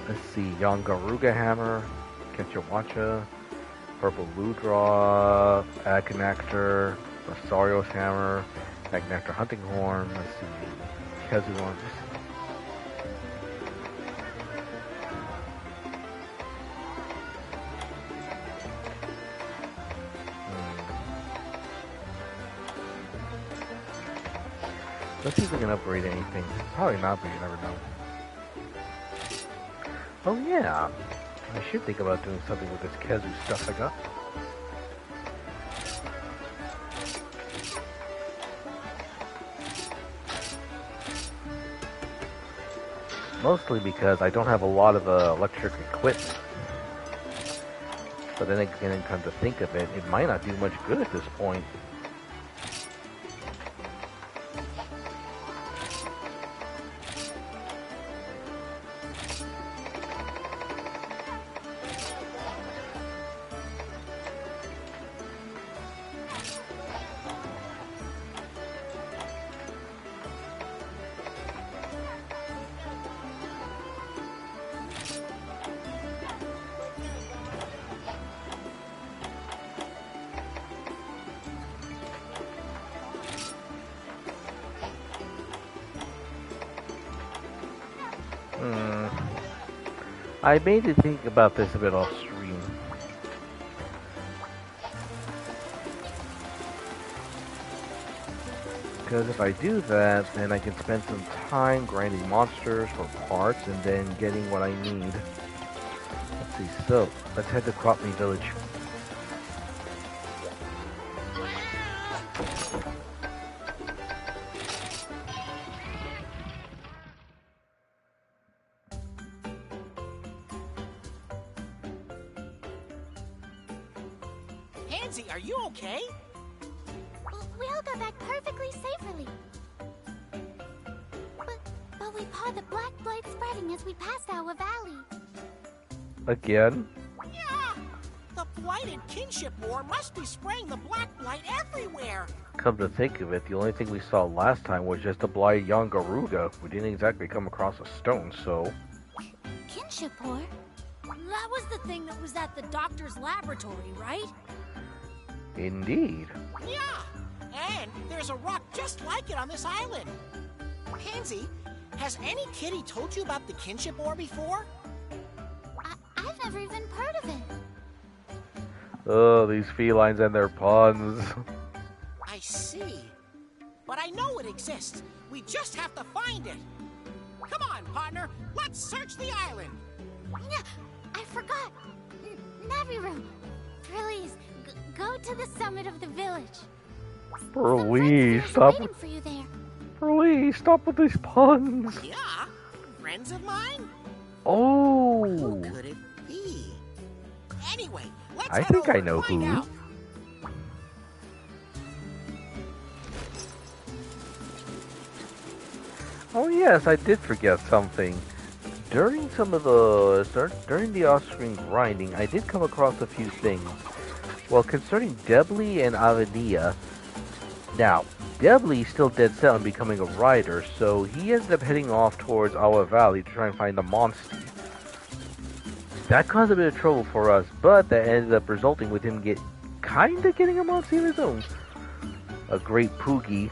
Let's see, Yangaruga hammer, Ketchawacha, purple Ludra, Agnactor, Rosario's hammer, Agnactor hunting horn. Let's see, Kezu ones. Let's see if we can upgrade anything. Probably not, but you never know. Oh yeah, I should think about doing something with this Kezu stuff I got. Mostly because I don't have a lot of electric equipment. But then again, come to think of it, it might not do much good at this point. I made you think about this a bit off stream. Because if I do that, then I can spend some time grinding monsters for parts and then getting what I need. Let's see, so let's head to Hakum Village. Are you okay? We all got back perfectly safely. But we caught the black blight spreading as we passed our valley. Again? Yeah! The blighted kinship war must be spraying the black blight everywhere! Come to think of it, the only thing we saw last time was just a blighted young Garuga. We didn't exactly come across a stone, so... Kinship war? That was the thing that was at the doctor's laboratory, right? Indeed. Yeah, and there's a rock just like it on this island. Pansy, has any kitty told you about the kinship ore before? I've never even heard of it. Oh, these felines and their puns. I see. But I know it exists. We just have to find it. Come on, partner. Let's search the island. Yeah, I forgot. Navirou, please. Go to the summit of the village. Please stop. For you there. Please stop with these puns. Yeah, friends of mine. Oh. Who could it be? Anyway, let's I head think over I know and find who. out. Oh yes, I did forget something. During the off-screen grinding, I did come across a few things. Well, concerning Debly and Avenia, now, Debly's still dead set on becoming a rider, so he ended up heading off towards our valley to try and find the monstie. That caused a bit of trouble for us, but that ended up resulting with him kinda getting a monstie of his own. A great Poogie.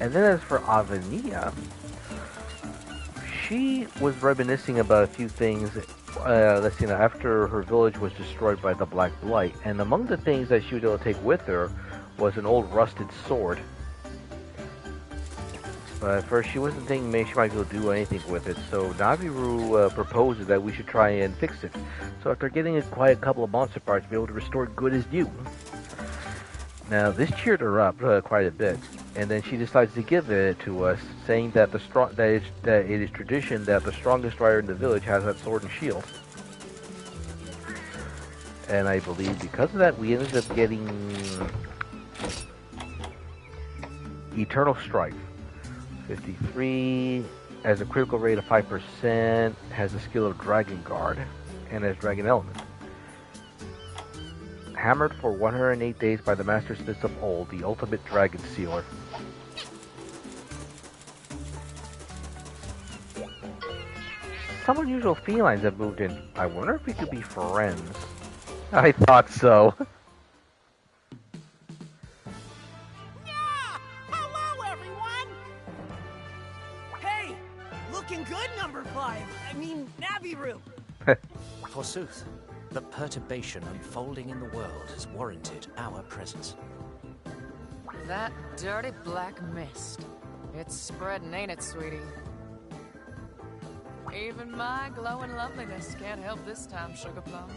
And then as for Avenia, she was reminiscing about a few things. Let's see now, after her village was destroyed by the Black Blight, and among the things that she was able to take with her was an old rusted sword. But at first she wasn't thinking maybe she might be able to do anything with it, so Navirou proposes that we should try and fix it. So after getting quite a couple of monster parts, be able to restore good as new. Now this cheered her up quite a bit, and then she decides to give it to us, saying that it is tradition that the strongest rider in the village has that sword and shield. And I believe because of that, we ended up getting Eternal Strife. 53 has a critical rate of 5%, has the skill of Dragon Guard, and has Dragon Element. Hammered for 108 days by the Master Smiths of Old, the ultimate Dragon Sealer. Some unusual felines have moved in. I wonder if we could be friends. I thought so. Yeah! Hello, everyone! number 5. I mean, Navirou. Forsooth, the perturbation unfolding in the world has warranted our presence. That dirty black mist. It's spreading, ain't it, sweetie? Even my glowing loveliness can't help this time, Sugar Plum.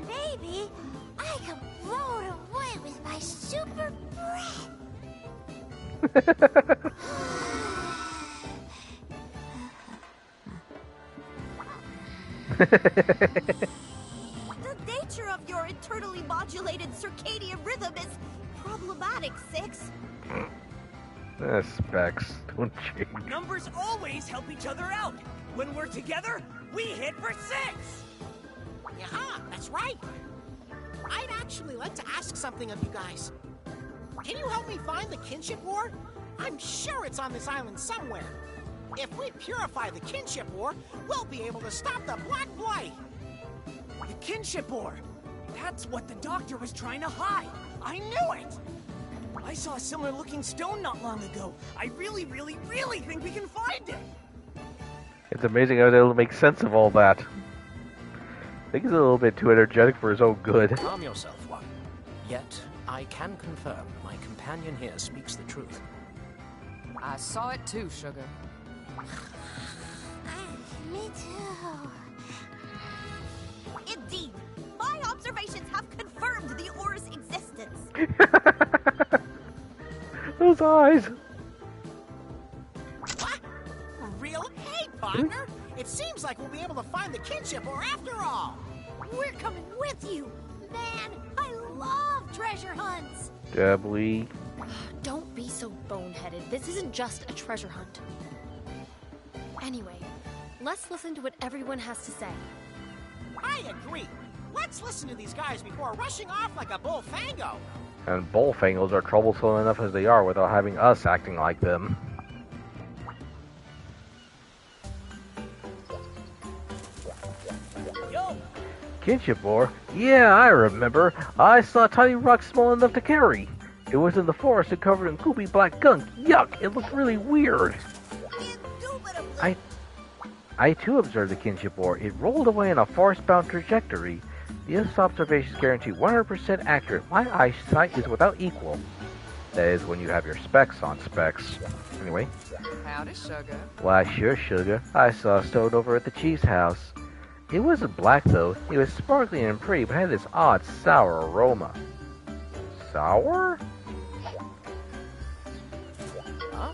Maybe I can blow it away with my super breath. The nature of your internally modulated circadian rhythm is problematic, Six. Specs, don't change. Numbers always help each other out. When we're together, we hit for 6. Yeah, that's right. I'd actually like to ask something of you guys. Can you help me find the kinship war? I'm sure it's on this island somewhere. If we purify the kinship war, we'll be able to stop the Black Blight. The kinship ore. That's what the doctor was trying to hide. I knew it! I saw a similar looking stone not long ago. I really think we can find it. It's amazing how they'll make sense of all that. I think he's a little bit too energetic for his own good. Calm yourself, one. Yet, I can confirm my companion here speaks the truth. I saw it too, Sugar. Me too. Indeed, my observations have confirmed the ore's existence. Those eyes. What? Real? Hey, partner! It seems like we'll be able to find the kinship war after all. We're coming with you. Man, I love treasure hunts. Doubly. Don't be so boneheaded. This isn't just a treasure hunt. Anyway, let's listen to what everyone has to say. I agree. Let's listen to these guys before rushing off like a bullfango. And bullfangos are troublesome enough as they are without having us acting like them. Yo! Kinship war? Yeah, I remember. I saw a tiny rock small enough to carry. It was in the forest and covered in goopy black gunk. Yuck! It looked really weird. I too observed the kinship war. It rolled away in a forest-bound trajectory. These observations guarantee 100% accurate. My eyesight is without equal. That is when you have your specs on specs. Anyway. Howdy, Sugar. Why, sure, Sugar. I saw a stone over at the Chief's house. It wasn't black, though. It was sparkling and pretty, but had this odd, sour aroma. Sour? Huh?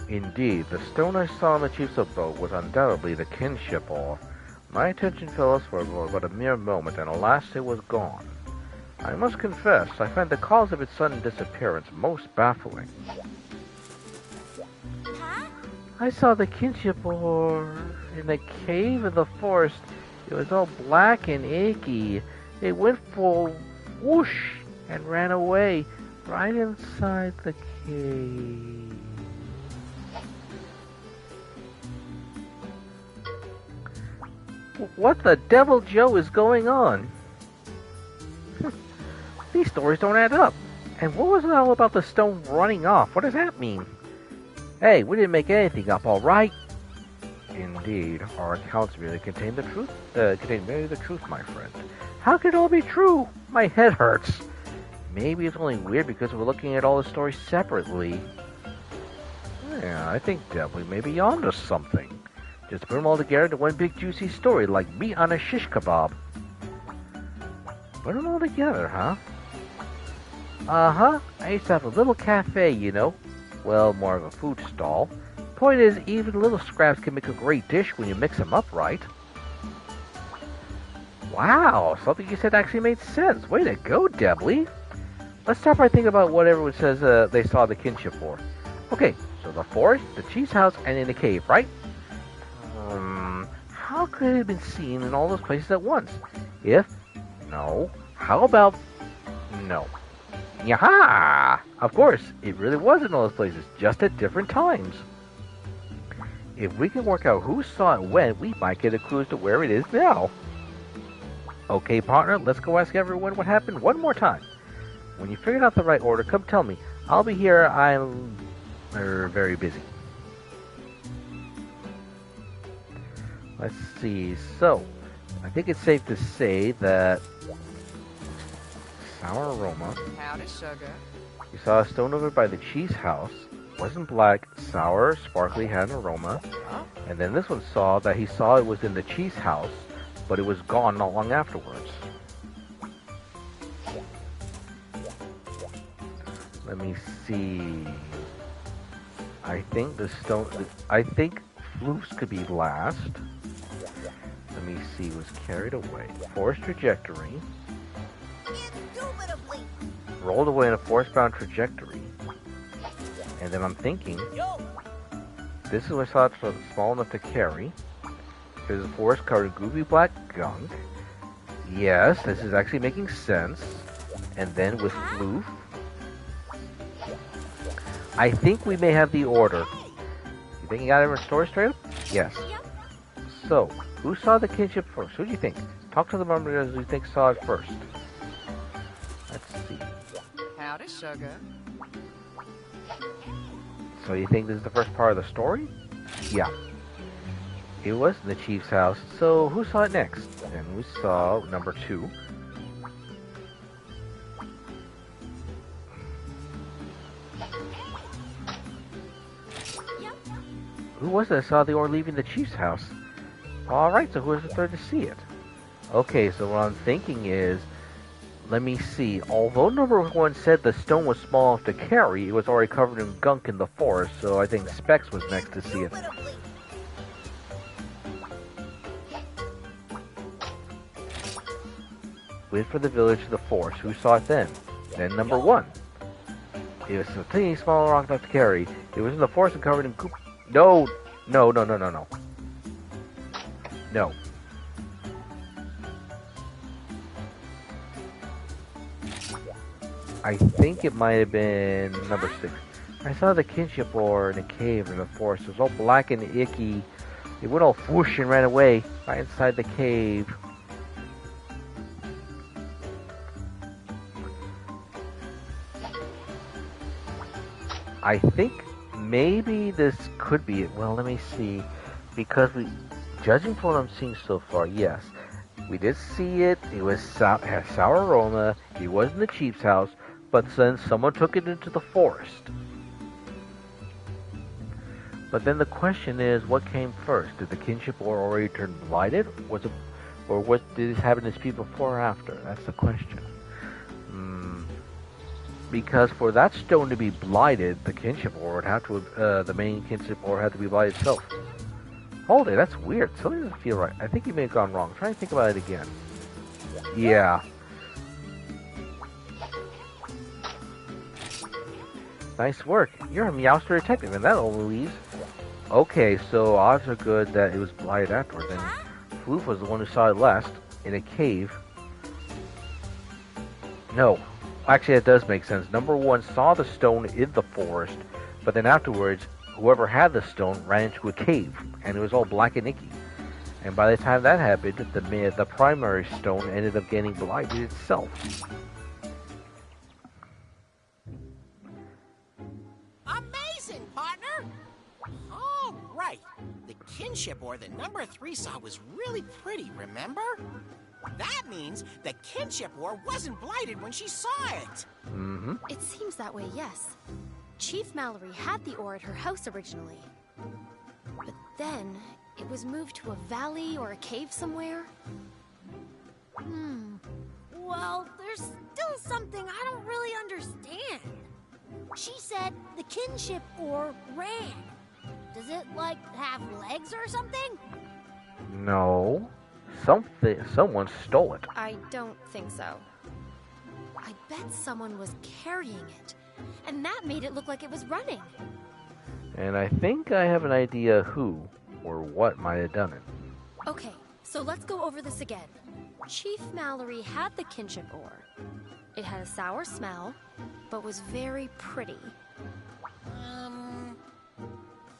Indeed, the stone I saw on the Chief's boat was undoubtedly the kinship ore. My attention fell elsewhere for but a mere moment, and alas, it was gone. I must confess, I find the cause of its sudden disappearance most baffling. Huh? I saw the kinship ore in a cave in the forest. It was all black and icky. It went full whoosh and ran away right inside the cave. What the devil, Joe, is going on? These stories don't add up. And what was it all about the stone running off? What does that mean? Hey, we didn't make anything up, all right? Indeed, our accounts merely contain the truth. Merely the truth, my friend. How could it all be true? My head hurts. Maybe it's only weird because we're looking at all the stories separately. Yeah, I think Devil may be onto something. Just put them all together into one big juicy story, like meat on a shish kebab. Put them all together, huh? Uh-huh. I used to have a little cafe, you know. Well, more of a food stall. Point is, even little scraps can make a great dish when you mix them up right. Wow, something you said actually made sense. Way to go, Debly. Let's start by thinking about what everyone says they saw the kinship for. Okay, so the forest, the chief's house, and in the cave, right? How could it have been seen in all those places at once? No. How about no? Yaha! Of course, it really was in all those places, just at different times. If we can work out who saw it when, we might get a clue as to where it is now. Okay, partner, let's go ask everyone what happened one more time. When you figured out the right order, come tell me. I'll be here. I'm very busy. Let's see. So, I think it's safe to say that sour aroma. Howdy, sugar. You saw a stone over by the cheese house. Wasn't black, sour, sparkly, had an aroma. And then this one saw that he saw it was in the cheese house, but it was gone not long afterwards. Let me see. I think the stone. I think Floof's could be last. Let me see. Was carried away. Forest trajectory. Indubitably. Rolled away in a forest-bound trajectory. And then I'm thinking, this is what I thought was small enough to carry. There's a forest covered in goopy black gunk. Yes, this is actually making sense. And then with Floof, I think we may have the order. You think you got everyone's story straight up? Yes. So, who saw the kinship first? Who do you think? Talk to the members who think saw it first. Let's see. Howdy, sugar. So you think this is the first part of the story? Yeah. It was in the chief's house. So who saw it next? And we saw number 2. Who was it that saw the ore leaving the chief's house? Alright, so who was the third to see it? Okay, so what I'm thinking is, let me see. Although number 1 said the stone was small enough to carry, it was already covered in gunk in the forest, so I think Specs was next to see it. Wait for the village to the forest. Who saw it then? Then number 1. It was a teeny small rock enough to carry. It was in the forest and covered in goop. No! No. No. I think it might have been number 6. I saw the kinship ore in a cave in the forest. It was all black and icky. It went all whoosh and ran away right inside the cave. I think maybe this could be it. Well, let me see. Because judging from what I'm seeing so far, yes. We did see it. It was had sour aroma. It was in the chief's house. But then someone took it into the forest. But then the question is, what came first? Did the kinship ore already turn blighted? Did this happen to these people before or after? That's the question. Because for that stone to be blighted, the kinship ore would have to, the main kinship ore had to be blighted itself. Hold it, that's weird. Something doesn't feel right. I think you may have gone wrong. Try and think about it again. Yeah. Nice work. You're a Meowster detective, and that only leaves. Okay, so odds are good that it was blighted afterwards. And Floof was the one who saw it last in a cave. No. Actually, that does make sense. Number 1 saw the stone in the forest, but then afterwards, whoever had the stone ran into a cave, and it was all black and icky. And by the time that happened, the primary stone ended up getting blighted itself. Amazing, partner! All right. The kinship ore that number 3 saw was really pretty, remember? That means the kinship ore wasn't blighted when she saw it. Mm-hmm. It seems that way, yes. Chief Mallory had the ore at her house originally. But then, it was moved to a valley or a cave somewhere. Well, there's still something I don't really understand. She said the kinship ore ran. Does it, like, have legs or something? No. Someone stole it. I don't think so. I bet someone was carrying it, and that made it look like it was running. And I think I have an idea who or what might have done it. Okay, so let's go over this again. Chief Mallory had the kinship ore. It had a sour smell, but was very pretty.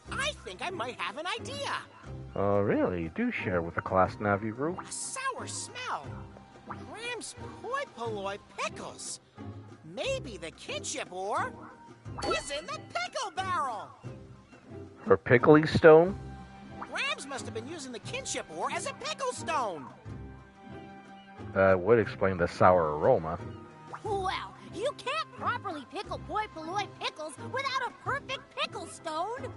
I think I might have an idea. Oh, really? Do share with the class, Navirou. A sour smell. Graham's poi polloi pickles. Maybe the kinship ore was in the pickle barrel. For pickling stone? Graham's guys must have been using the kinship ore as a pickle stone. That would explain the sour aroma. Well, you can't properly pickle poi polloi pickles without a perfect pickle stone.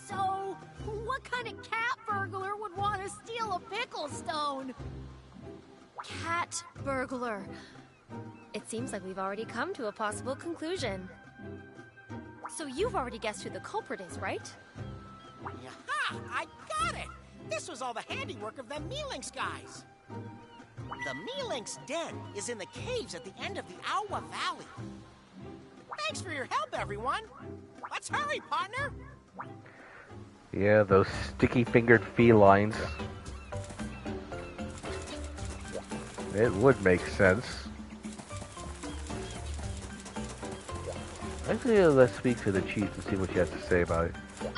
So, what kind of cat burglar would want to steal a pickle stone? Cat burglar. It seems like we've already come to a possible conclusion. So you've already guessed who the culprit is, right? Yaha! I got it! This was all the handiwork of them Mealinx guys. The Mealinx den is in the caves at the end of the Awa Valley. Thanks for your help, everyone. Let's hurry, partner. Yeah, those sticky-fingered felines. It would make sense. Actually, let's speak to the chief and see what he has to say about it.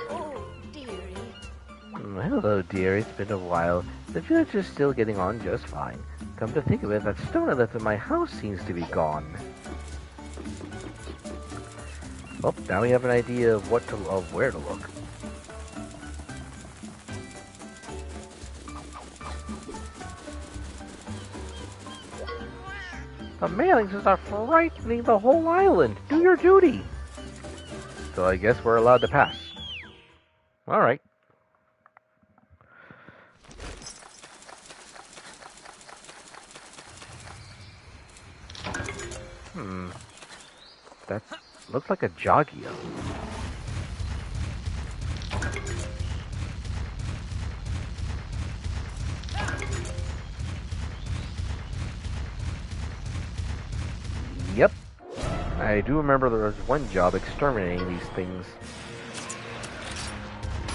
Oh, dearie. Hello, dear. It's been a while. The village is still getting on just fine. Come to think of it, that stone I left in my house seems to be gone. Well, now we have an idea of where to look. The Mealinxes are frightening the whole island. Do your duty. So I guess we're allowed to pass. Alright. That looks like a Joggio. Yep. I do remember there was one job exterminating these things.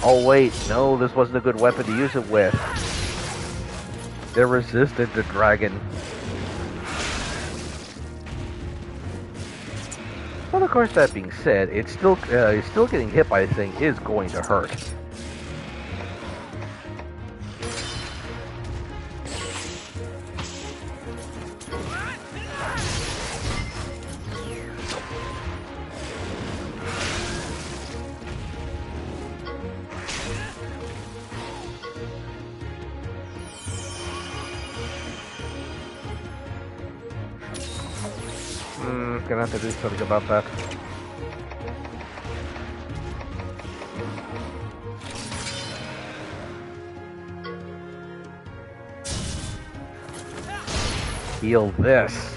Oh wait, no, this wasn't a good weapon to use it with. They're resistant to dragon. Well, of course, that being said, it's still getting hit by a thing is going to hurt. Gonna have to do something about that. Heal this.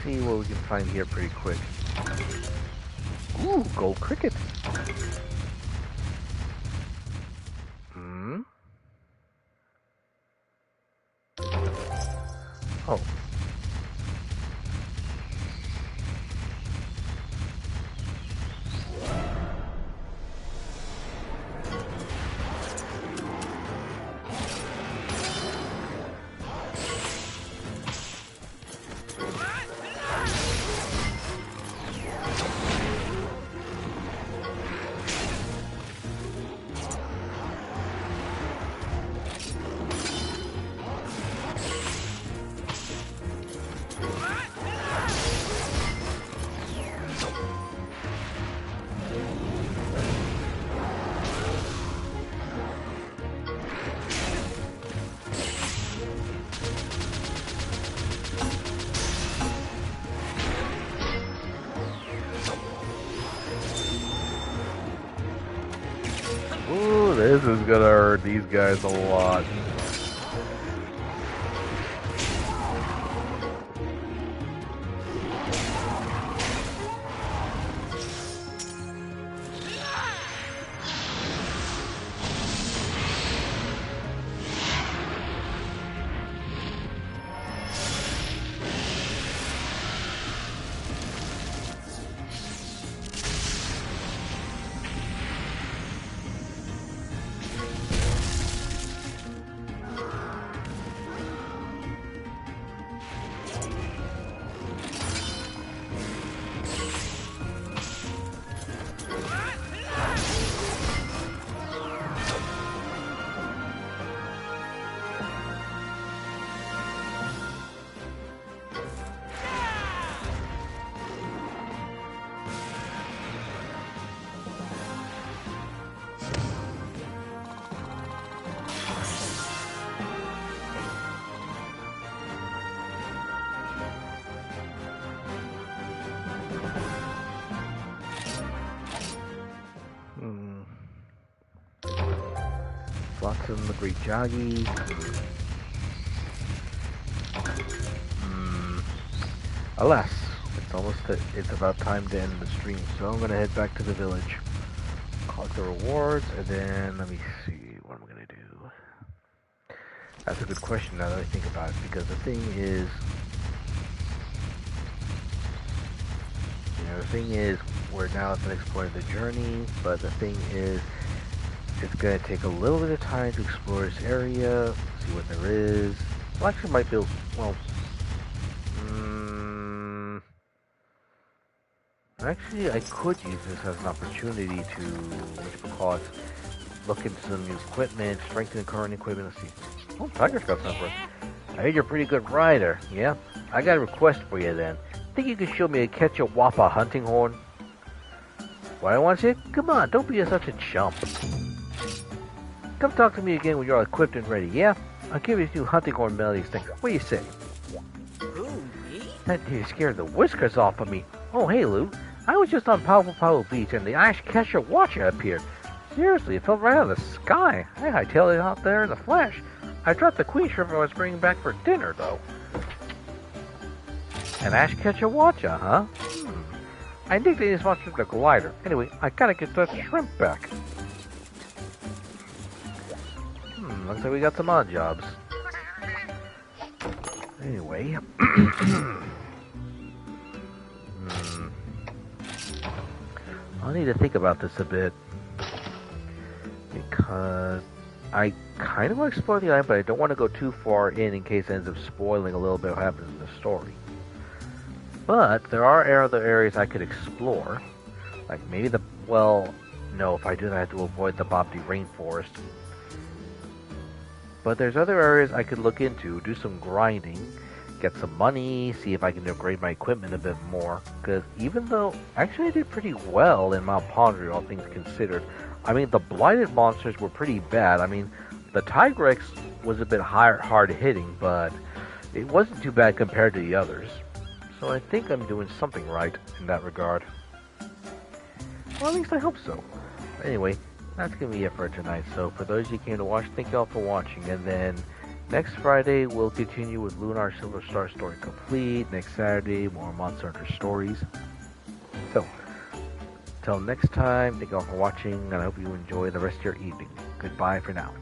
See what we can find here pretty quick. Ooh, gold cricket. Oh. Ooh, this is gonna hurt these guys a lot. Flotsam, the Great Joggy. Alas, it's about time to end the stream, so I'm gonna head back to the village, collect the rewards, and then let me see what I'm gonna do. That's a good question now that I think about it, because the thing is, we're now at the next point of the journey, but the thing is, it's gonna take a little bit of time to explore this area, see what there is. Well, actually, might be well. Actually, I could use this as an opportunity to, look into some new equipment, strengthen current equipment. Let's see. Oh, Tiger's got something. I heard you're a pretty good rider. Yeah? I got a request for you then. Think you could show me a catch a wappa hunting horn? What I want to say? Come on, don't be such a chump. Come talk to me again when you're all equipped and ready, yeah? I'll give you a few hunting horn melodies things. What do you say? Who, me? That dude scared the whiskers off of me. Oh, hey, Lute. I was just on Powell Beach and the Ash Kesher Watcher appeared. Seriously, it fell right out of the sky. I hightailed it out there in the flesh. I dropped the queen shrimp I was bringing back for dinner, though. An Ash Kesher Watcher, huh? I think they just watched the glider. Anyway, I gotta get that shrimp back. Looks like we got some odd jobs. Anyway. I'll need to think about this a bit, because I kind of want to explore the island, but I don't want to go too far in case it ends up spoiling a little bit of what happens in the story. But there are other areas I could explore, like maybe no, if I do that I have to avoid the Bobdi rainforest. But there's other areas I could look into, do some grinding, get some money, see if I can upgrade my equipment a bit more. Because even though, actually I did pretty well in Mount Pondry, all things considered. I mean, the blighted monsters were pretty bad. I mean, the tigrex was a bit hard hitting, but it wasn't too bad compared to the others. So I think I'm doing something right in that regard. Well, at least I hope so. Anyway, that's going to be it for tonight. So for those of you who came to watch, thank you all for watching. And then next Friday, we'll continue with Lunar Silver Star Story Complete. Next Saturday, more Monster Hunter stories. So, till next time, thank you all for watching, and I hope you enjoy the rest of your evening. Goodbye for now.